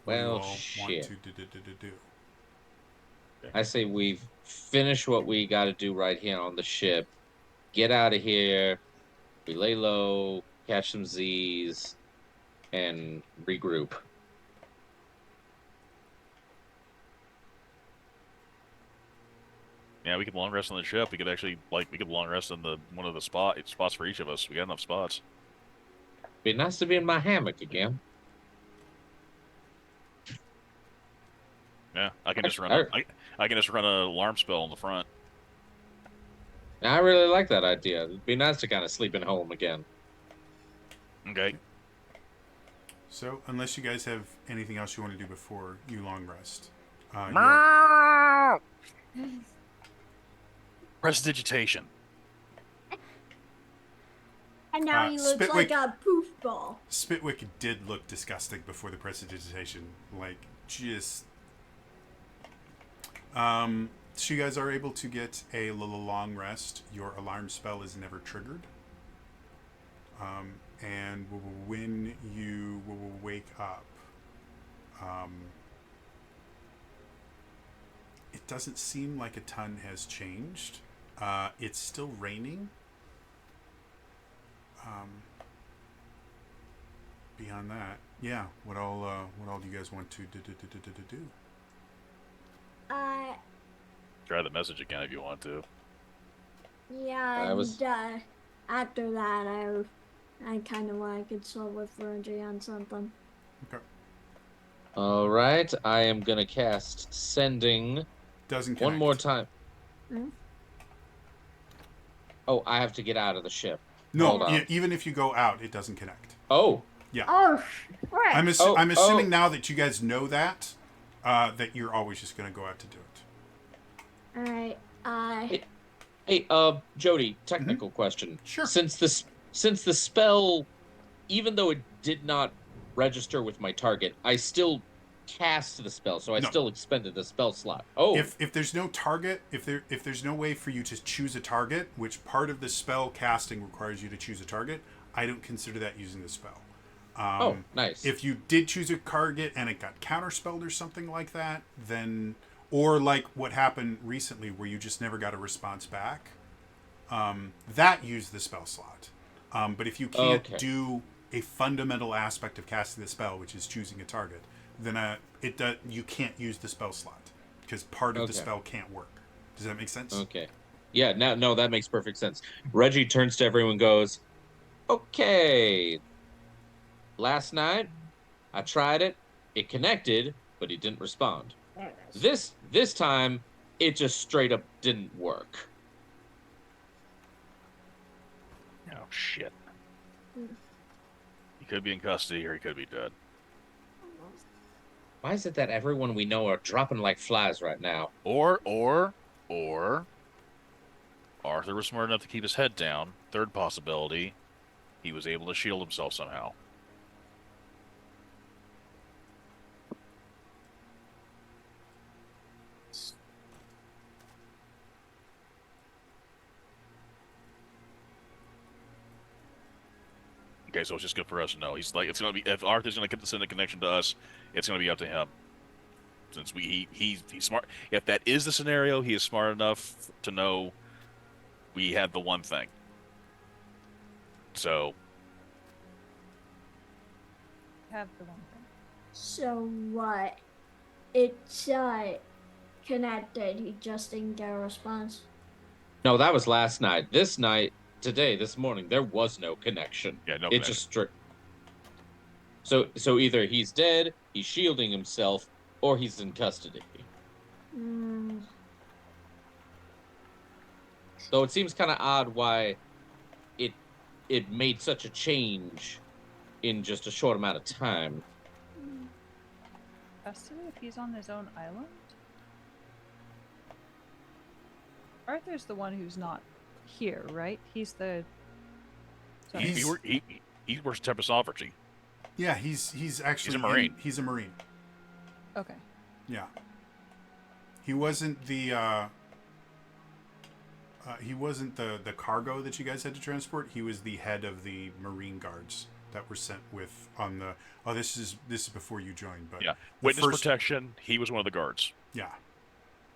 what do you Well, all want shit. to do? I say we finish what we got to do right here on the ship. Get out of here. We lay low, catch some Z's, and regroup. Yeah, we could long rest on the ship. We could actually, we could long rest in one of the spots for each of us. We got enough spots. Be nice to be in my hammock again. Yeah, I can just run. I- I can just run an alarm spell on the front. I really like that idea. It'd be nice to kind of sleep in home again. Okay. So, unless you guys have anything else you want to do before you long rest, Prestidigitation. And now he looks Spitwick- like a poof ball. Spitwick did look disgusting before the prestidigitation. Like, just. So you guys are able to get a little long rest. Your alarm spell is never triggered. And when you wake up, it doesn't seem like a ton has changed. It's still raining. Beyond that, yeah. What all do you guys want to do? Try the message again if you want to. Yeah, and after that, I kind of want to consult with Virgie on something. Okay. All right, I am gonna cast sending Doesn't connect. one more time. Hmm? Oh, I have to get out of the ship. No, Hold on. even if you go out, it doesn't connect. Oh, Yeah. Oh, right. I'm Oh, assuming oh. now that you guys know that, that you're always just going to go out to do it. All right. hey, Jody. Technical question. Sure. Since the spell, even though it did not register with my target, I still cast the spell, so I No. still expended the spell slot. Oh, If there's no target, if there's no way for you to choose a target, which part of the spell casting requires you to choose a target, I don't consider that using the spell. oh, nice. If you did choose a target and it got counterspelled or something like that, then, or like what happened recently where you just never got a response back, that used the spell slot. But if you can't Okay. do a fundamental aspect of casting the spell, which is choosing a target, then you can't use the spell slot because part of the Okay. spell can't work. Does that make sense? Okay. Yeah, no, that makes perfect sense. Reggie turns to everyone and goes, okay. Last night, I tried it. It connected, but he didn't respond. There it is. This time, it just straight up didn't work. Oh shit. Hmm. He could be in custody or he could be dead. Why is it that everyone we know are dropping like flies right now? Or Arthur was smart enough to keep his head down. Third possibility, he was able to shield himself somehow. Okay, so it's just good for us to know. He's like, it's gonna be if Arthur's gonna send a connection to us, it's gonna be up to him. Since he's smart. If that is the scenario, he is smart enough to know we had the one thing. So Have the one thing. So what? It's connected. He just didn't get a response. No, that was last night. This night, today, this morning, there was no connection. Yeah, no It connection. just strict. So either he's dead, he's shielding himself, or he's in custody. Mm, So it seems kind of odd why it made such a change in just a short amount of time. Custody if he's on his own island? Arthur's the one who's not here, right? He's the. Sorry. He works Tempest Sovereignty. Yeah, he's actually He's a Marine. He's a Marine. Okay. Yeah. He wasn't the cargo that you guys had to transport. He was the head of the Marine guards that were sent with on the. Oh, this is before you joined, but Yeah, the witness first- protection. He was one of the guards. Yeah.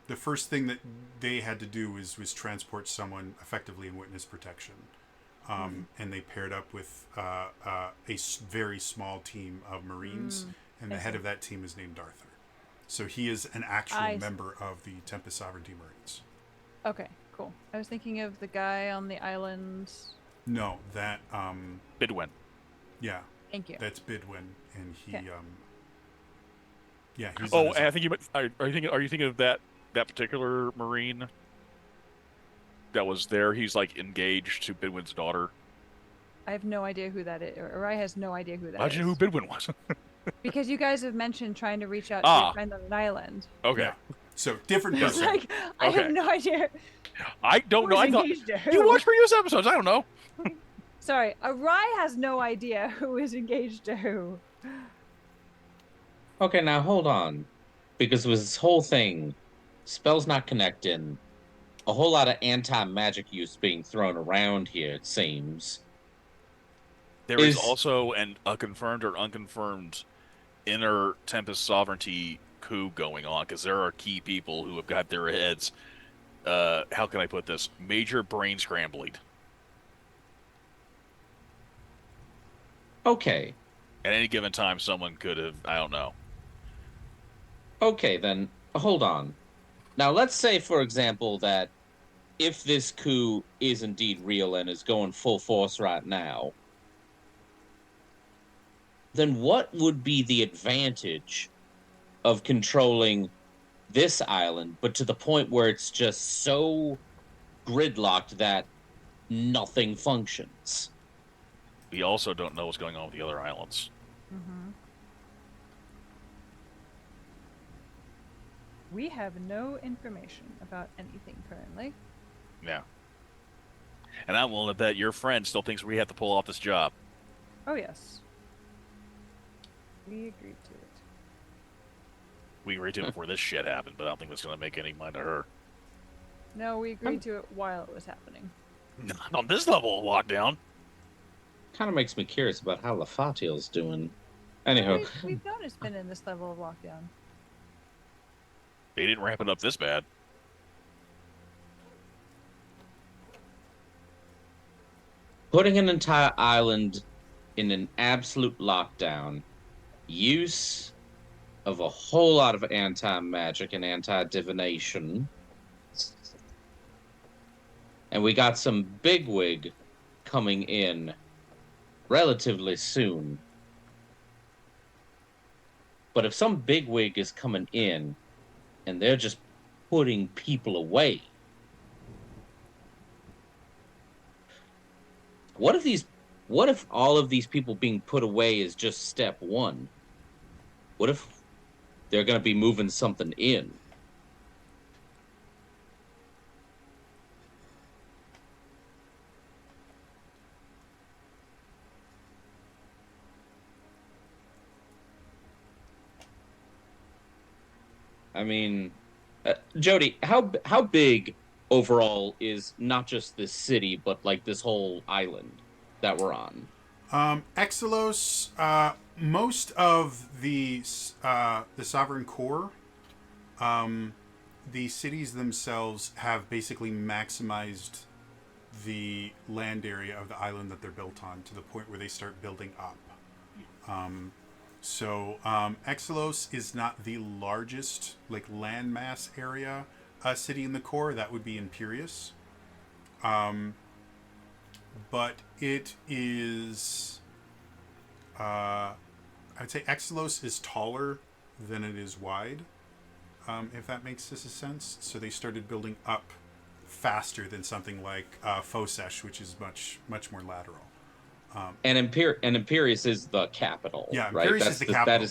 The first thing that they had to do was transport someone effectively in witness protection, and they paired up with very small team of Marines, and the I head see. of that team is named Arthur. So he is an actual I see. member of the Tempest Sovereignty Marines. Okay, cool. I was thinking of the guy on the island. No, that Bidwin. yeah, Thank you. that's Bidwin, and he Okay. yeah, he's on Oh, his and I own. think are you thinking of that particular Marine that was there? He's like engaged to Bidwin's daughter. I have no idea who that is, or I has no idea who that How'd is. you know who Bidwin was? Because you guys have mentioned trying to reach out to Ah. a friend on an island. Okay, Yeah. So different It's person. like I have Okay. no idea. I don't know. who's I thought engaged to who. you watched previous episodes. I don't know. Sorry, Arai has no idea who is engaged to who. Okay, now hold on. Because with this whole thing, spells not connecting, a whole lot of anti-magic use being thrown around here, it seems. There is Is- also a confirmed or unconfirmed inner Tempest Sovereignty coup going on because there are key people who have got their heads. How can I put this? Major brain scrambling. Okay. At any given time, someone could have. I don't know. Okay, then, hold on. Now, let's say, for example, that if this coup is indeed real and is going full force right now, then what would be the advantage of controlling this island, but to the point where it's just so gridlocked that nothing functions? We also don't know what's going on with the other islands. Mm-hmm. We have no information about anything currently. Yeah. And I'm willing to bet your friend still thinks we have to pull off this job. Oh yes. We agreed to it. We agreed to it before this shit happened, but I don't think that's going to make any mind to her. No, we agreed to it while it was happening. Not on this level of lockdown. Kind of makes me curious about how Lafatiel's doing. Anyhow, We've known it's been in this level of lockdown. They didn't ramp it up this bad. putting an entire island in an absolute lockdown, use of a whole lot of anti-magic and anti-divination, and we got some bigwig coming in relatively soon. But if some bigwig is coming in and they're just putting people away, what if all of these people being put away is just step one? What if they're going to be moving something in? I mean, Jody, how big overall is not just this city, but like this whole island that we're on? Exelos, most of the Sovereign Core, the cities themselves have basically maximized the land area of the island that they're built on to the point where they start building up. So Exelos is not the largest like landmass area city in the core. That would be Imperius. But it is. I would say Exelos is taller than it is wide, if that makes this a sense. So they started building up faster than something like Fosesh, which is much more lateral. And Imperius is the capital. Yeah, right? Imperius is the capital.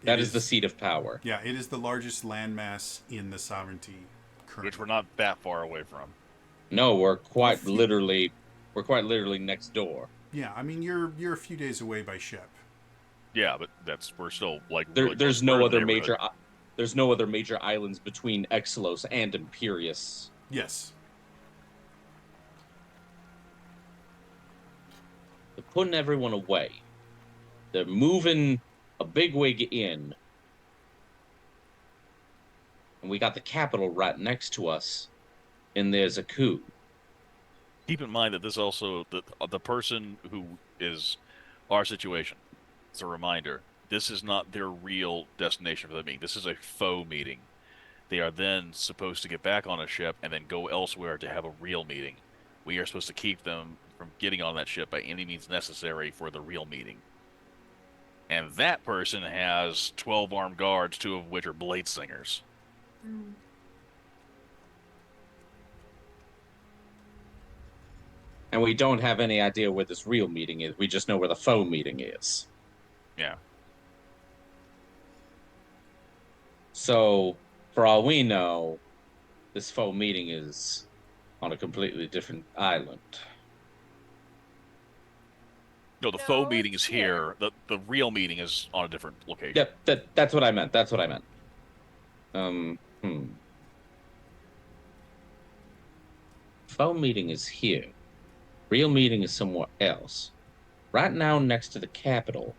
That is the seat of power. Yeah, it is the largest landmass in the sovereignty currently. Which we're not that far away from. No, we're quite literally next door. Yeah, I mean you're a few days away by ship. Yeah, but we're still like really There's close. no We're in other the major neighborhood. there's no other major islands between Exelos and Imperius. Yes. They're putting everyone away. They're moving a bigwig in. And we got the capital right next to us. And there's a coup. Keep in mind that this also the person who is our situation. It's a reminder. This is not their real destination for the meeting. This is a faux meeting. They are then supposed to get back on a ship and then go elsewhere to have a real meeting. We are supposed to keep them from getting on that ship by any means necessary for the real meeting. And that person has 12 armed guards, 2 of which are blade singers. And we don't have any idea where this real meeting is. We just know where the faux meeting is. Yeah. So, for all we know, this faux meeting is on a completely different island. No, the No, faux meeting it's is here. The real meeting is on a different location. Yep, that's what I meant. That's what I meant. Faux meeting is here. Real meeting is somewhere else. Right now, next to the capital,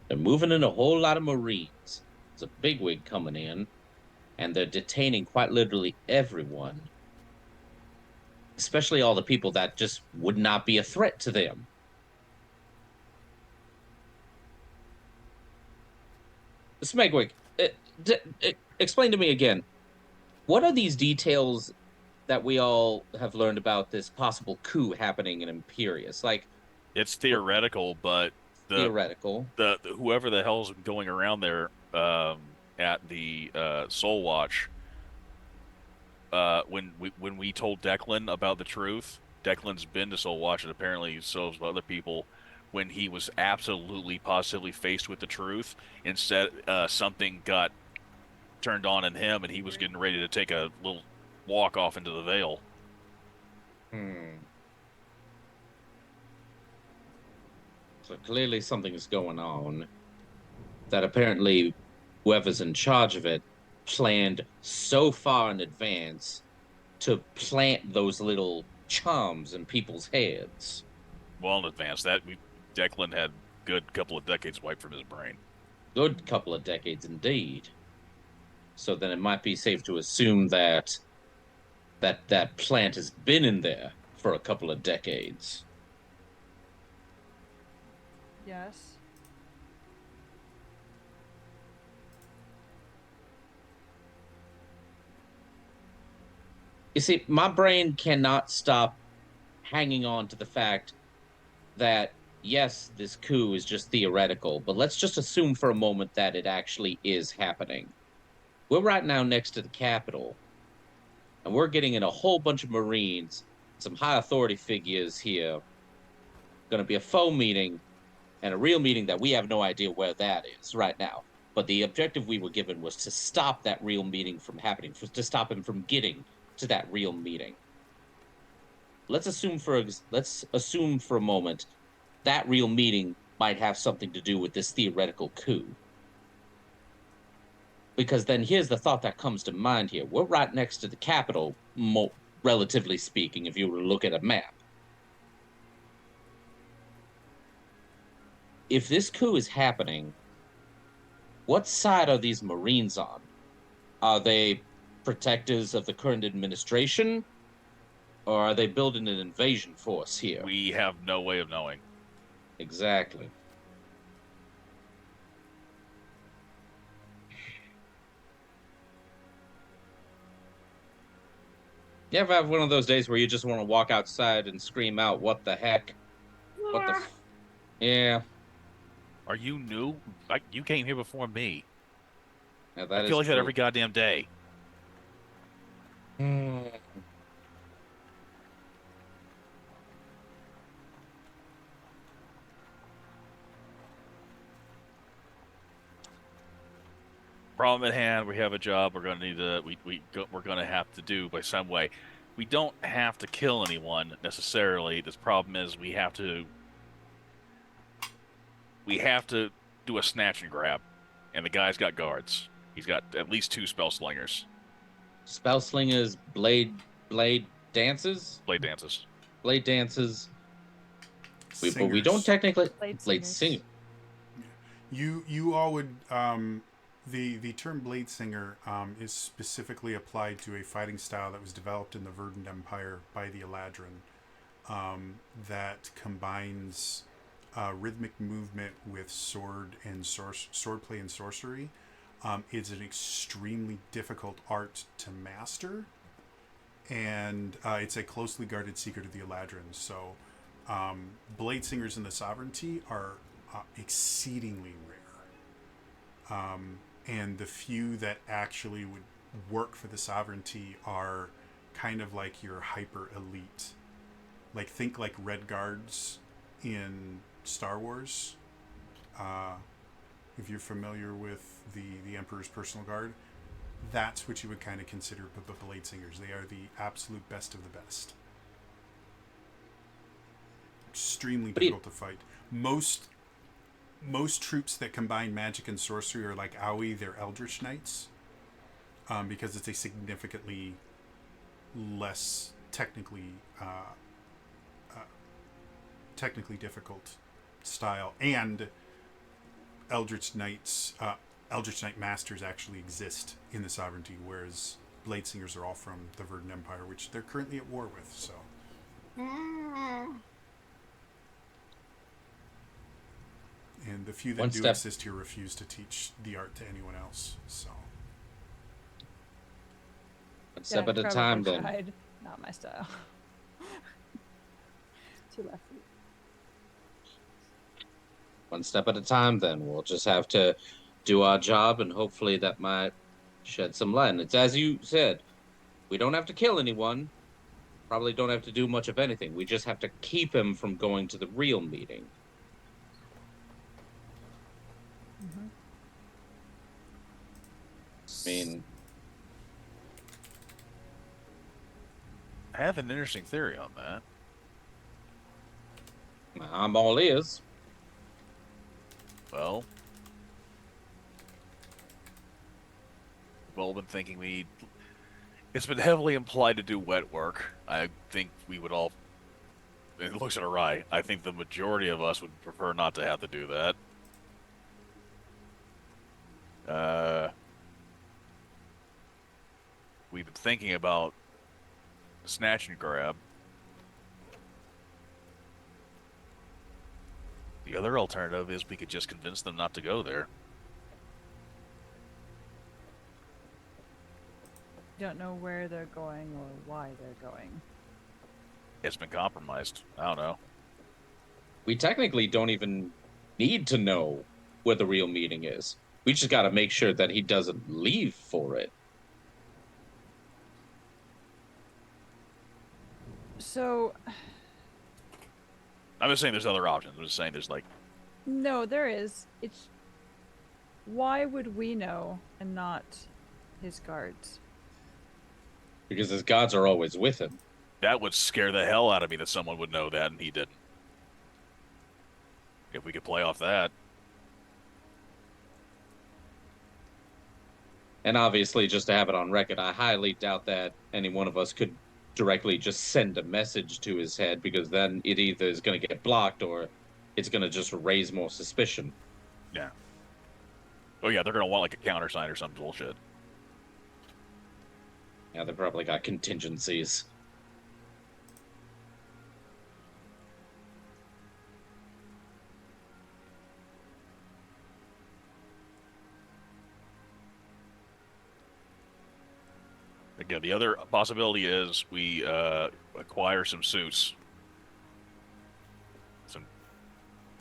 they're moving in a whole lot of Marines. There's a bigwig coming in, and they're detaining quite literally everyone, especially all the people that just would not be a threat to them. Smegwig, explain to me again. What are these details that we all have learned about this possible coup happening in Imperius? Like, It's theoretical, but theoretical. the whoever the hell's going around there at the Soul Watch, when we told Declan about the truth, Declan's been to Soul Watch, and apparently so have other people. When he was absolutely positively faced with the truth, instead something got turned on in him, and he was getting ready to take a little walk off into the Veil. So clearly something is going on that apparently whoever's in charge of it planned so far in advance to plant those little charms in people's heads. Well in advance. Declan had good couple of decades wiped from his brain. Good couple of decades indeed. So then it might be safe to assume that that plant has been in there for a couple of decades. Yes. You see, my brain cannot stop hanging on to the fact that, yes, this coup is just theoretical, but let's just assume for a moment that it actually is happening. We're right now next to the Capitol, and we're getting in a whole bunch of Marines, some high authority figures here. Going to be a faux meeting and a real meeting that we have no idea where that is right now. But the objective we were given was to stop that real meeting from happening, to stop him from getting to that real meeting. Let's assume for a moment that real meeting might have something to do with this theoretical coup. Because then here's the thought that comes to mind here. We're right next to the Capitol, relatively speaking, if you were to look at a map. If this coup is happening, what side are these Marines on? Are they protectors of the current administration? Or are they building an invasion force here? We have no way of knowing. Exactly. You ever have one of those days where you just want to walk outside and scream out, "What the heck? What the Yeah. f-" Yeah, Are you new? You came here before me. yeah, I that feel is like that true. every goddamn day. Hmm. Problem at hand. We have a job. We're gonna need to. We're gonna have to do by some way. We don't have to kill anyone necessarily. This problem is we have to. We have to do a snatch and grab, and the guy's got guards. He's got at least 2 spell slingers, Spell slingers, blade dances, blade dances. blade dances. But we don't Singers. technically Blade blade singers. singer. You all would the term blade singer is specifically applied to a fighting style that was developed in the Verdant Empire by the Eladrin that combines rhythmic movement with swordplay and sorcery. It's an extremely difficult art to master, and it's a closely guarded secret of the Eladrin. So, blade singers in the Sovereignty are exceedingly rare. And the few that actually would work for the Sovereignty are kind of like your hyper elite. Like, think like Red Guards in Star Wars. If you're familiar with the Emperor's Personal Guard, that's what you would kind of consider blade singers. They are the absolute best of the best. Extremely difficult to fight. Most troops that combine magic and sorcery are like Aoi, they're Eldritch Knights, because it's a significantly less technically difficult style, and Eldritch Knights, Eldritch Knight Masters actually exist in the Sovereignty, whereas Blade Singers are all from the Verdant Empire, which they're currently at war with. So, and the few that One do step. exist here refuse to teach the art to anyone else. So, One step Yeah, at a probably time, then. tried. Not my style. Too lefty. One step at a time, then. We'll just have to do our job, and hopefully that might shed some light. And it's as you said, we don't have to kill anyone. Probably don't have to do much of anything. We just have to keep him from going to the real meeting. I mean, I have an interesting theory on that. I'm all ears. Well, we've all been thinking it's been heavily implied to do wet work. I think we would all. It looks at awry. I think the majority of us would prefer not to have to do that. We've been thinking about snatch and grab. The other alternative is we could just convince them not to go there. Don't know where they're going or why they're going. It's been compromised. I don't know. We technically don't even need to know where the real meeting is. We just got to make sure that he doesn't leave for it. So, I'm just saying there's other options. I'm just saying there's like, no, there is. It's why would we know and not his guards? Because his gods are always with him. that would scare the hell out of me that someone would know that and he didn't. If we could play off that. And obviously, just to have it on record, I highly doubt that any one of us could directly just send a message to his head, because then it either is going to get blocked or it's going to just raise more suspicion. Yeah. Oh yeah, they're gonna want like a countersign or some bullshit. Yeah, they probably got contingencies. the other possibility is we acquire some suits. Some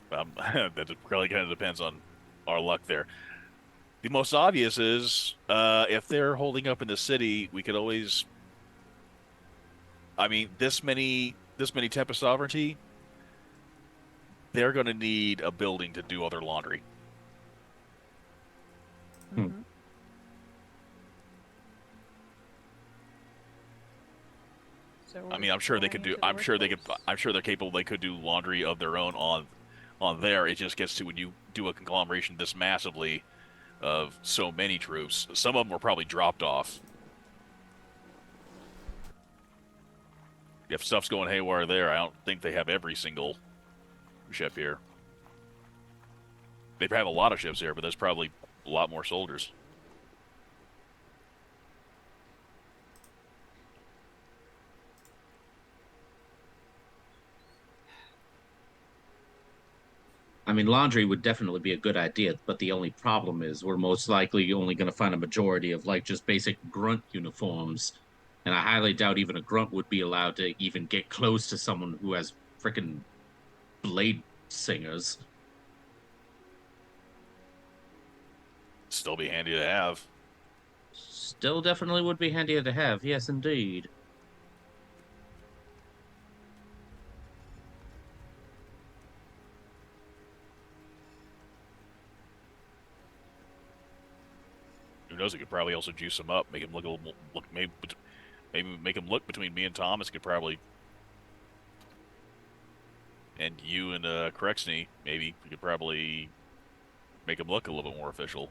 that really kind of depends on our luck there. The most obvious is if they're holding up in the city, we could always. I mean, this many Tempest Sovereignty, they're going to need a building to do all their laundry. Mhm. So I mean, I'm sure they could going do. into the I'm sure they could. workforce? I'm sure they're capable. They could do laundry of their own on there. It just gets to when you do a conglomeration this massively of so many troops. Some of them were probably dropped off. If stuff's going haywire there, I don't think they have every single ship here. They have a lot of ships here, but there's probably a lot more soldiers. I mean, laundry would definitely be a good idea, but the only problem is we're most likely only going to find a majority of like just basic grunt uniforms. And I highly doubt even a grunt would be allowed to even get close to someone who has freaking blade singers. Still be handy to have. Still definitely would be handier to have, yes, indeed. Who knows? It could probably also juice them up, make him look a little maybe make him look between me and Thomas. Could probably, and you and Crexney, maybe we could probably make him look a little bit more official.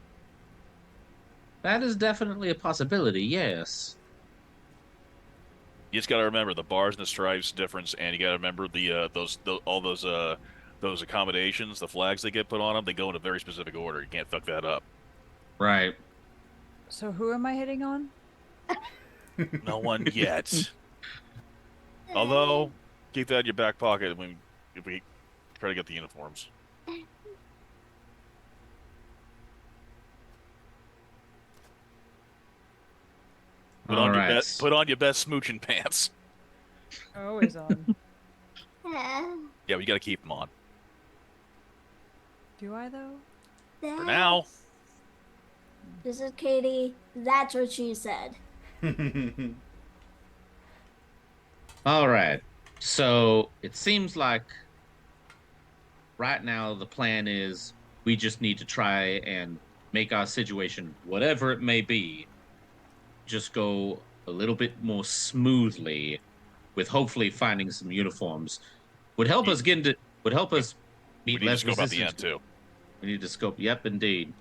That is definitely a possibility, yes. You just got to remember the bars and the stripes difference, and you got to remember all those accommodations, the flags they get put on them. They go in a very specific order. You can't fuck that up. Right. So who am I hitting on? No one yet. Although, keep that in your back pocket if we try to get the uniforms. Put All on right. your best smooching pants. Always on. Yeah, we got to keep them on Do I though? for now. This is Katie. That's what she said. All right. So it seems like right now the plan is we just need to try and make our situation, whatever it may be, just go a little bit more smoothly with hopefully finding some uniforms. Would help us get into would help us We meet need to less scope out the resistance. end too. We need to scope. Yep, indeed.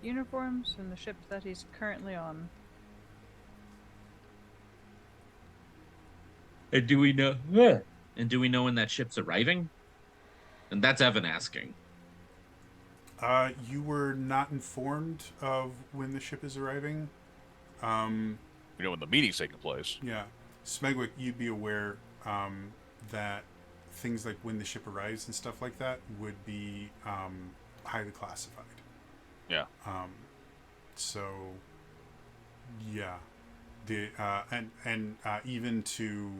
Uniforms and the ship that he's currently on. And do we know? Yeah. And do we know when that ship's arriving? And that's Evan asking. You were not informed of when the ship is arriving. We know when the meeting's taking place. Yeah, Smegwick, you'd be aware that things like when the ship arrives and stuff like that would be highly classified. Yeah. So, yeah, the and even to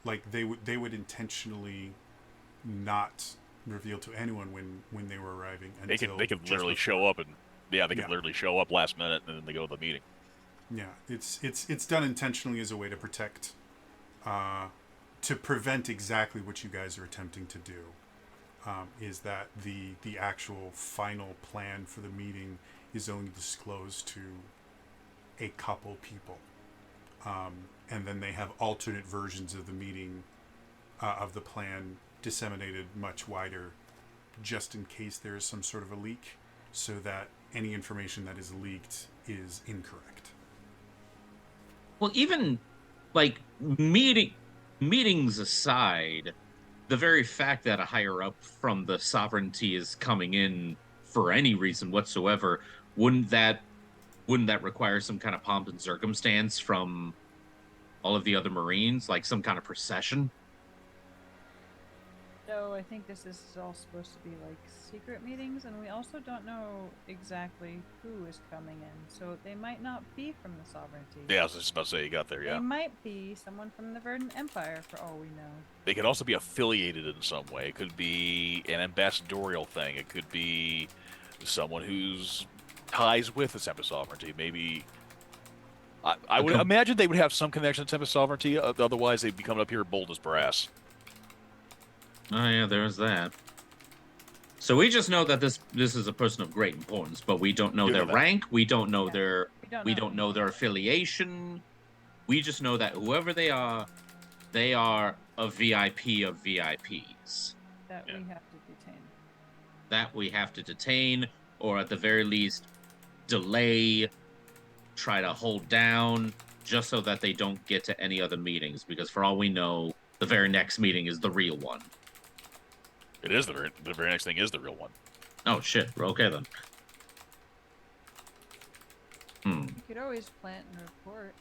like they would intentionally not reveal to anyone when they were arriving until They could just literally before. show up and they could Yeah. literally show up last minute and then they go to the meeting. Yeah, it's done intentionally as a way to protect, to prevent exactly what you guys are attempting to do. Is that the actual final plan for the meeting is only disclosed to a couple people, and then they have alternate versions of the meeting, of the plan disseminated much wider, just in case there is some sort of a leak, so that any information that is leaked is incorrect. Well, even like meetings aside, the very fact that a higher up from the sovereignty is coming in for any reason whatsoever, wouldn't that require some kind of pomp and circumstance from all of the other Marines, like some kind of procession? though, I think this is all supposed to be like secret meetings, and we also don't know exactly who is coming in. So they might not be from the Sovereignty. Yeah, I was just about to say you got there. They Yeah, might be someone from the Verdant Empire, for all we know. they could also be affiliated in some way. It could be an ambassadorial thing. It could be someone who's ties with the Tempest Sovereignty. Maybe I would imagine they would have some connection to Tempest Sovereignty. Otherwise, they'd be coming up here bold as brass. Oh yeah, there's that. So we just know that this is a person of great importance, but we don't know You their know that. rank. We don't know Yeah, their we don't know. their affiliation. We just know that whoever they are a VIP of VIPs. That Yeah. we have to detain. That we have to detain, or at the very least, delay, try to hold down, just so that they don't get to any other meetings. Because for all we know, the very next meeting is the real one. It is the very next thing is the real one. Oh shit. Okay then. You could always plant and report.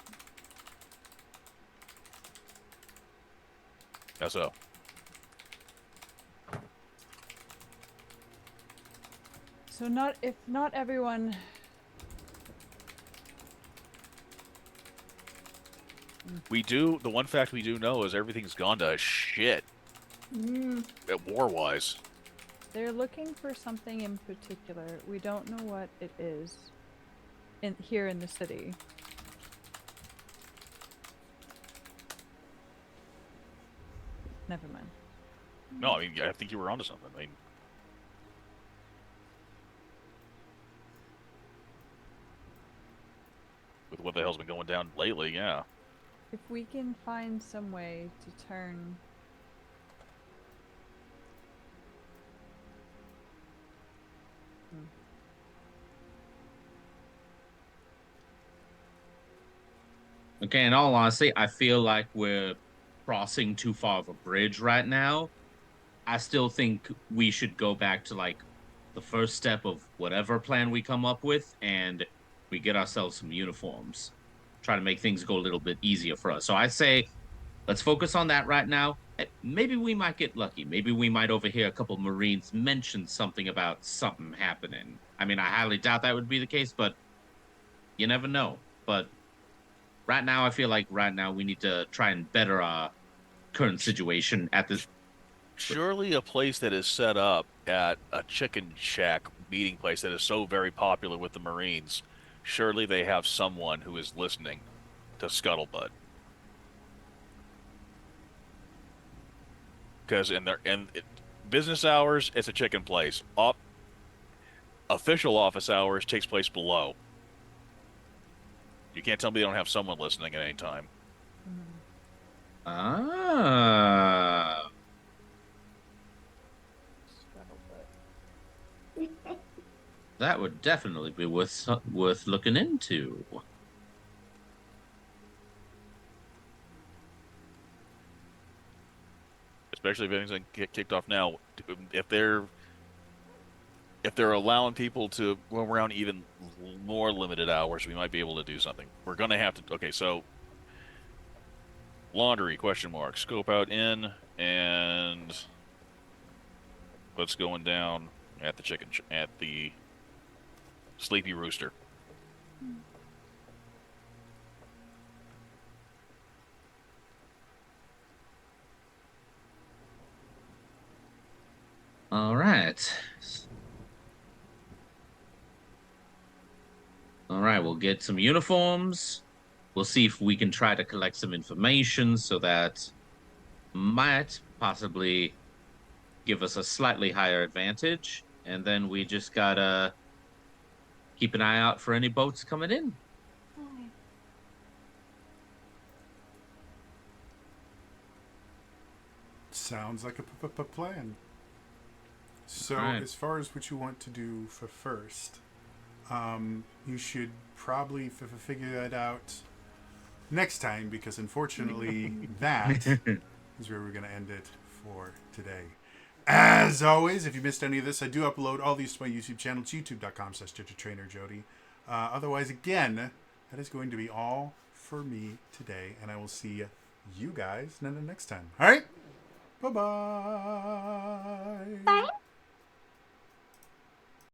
How so? So if not everyone. We do. The one fact we do know is everything's gone to shit. War-wise. They're looking for something in particular. We don't know what it is. Here in the city. Never mind. No, I mean I think you were onto something. I mean, with what the hell's been going down lately, yeah. If we can find some way to turn Okay, in all honesty, I feel like we're crossing too far of a bridge right now. I still think we should go back to like the first step of whatever plan we come up with, and we get ourselves some uniforms. Try to make things go a little bit easier for us. So I say, let's focus on that right now. Maybe we might get lucky. Maybe we might overhear a couple Marines mention something about something happening. I mean, I highly doubt that would be the case, but you never know. But right now, I feel like we need to try and better our current situation at this. Surely a place that is set up at a chicken shack meeting place that is so very popular with the Marines, surely they have someone who is listening to Scuttlebutt. Because business hours, it's a chicken place. Official office hours takes place below. You can't tell me they don't have someone listening at any time. Ah. That would definitely be worth looking into. Especially if anything's get kicked off now. If they're allowing people to roam around even more limited hours, we might be able to do something. We're gonna have to. Okay, so laundry ? Scope out in and what's going down at the at the Sleepy Rooster. All right. All right, we'll get some uniforms. We'll see if we can try to collect some information so that might possibly give us a slightly higher advantage. And then we just gotta keep an eye out for any boats coming in. Sounds like a plan. So, Alright. as far as what you want to do for first, you should probably figure that out next time, because unfortunately, that is where we're going to end it for today. As always, if you missed any of this, I do upload all these to my YouTube channel. It's youtube.com/TraderJody. Otherwise, again, that is going to be all for me today, and I will see you guys next time. All right? Bye-bye. Bye.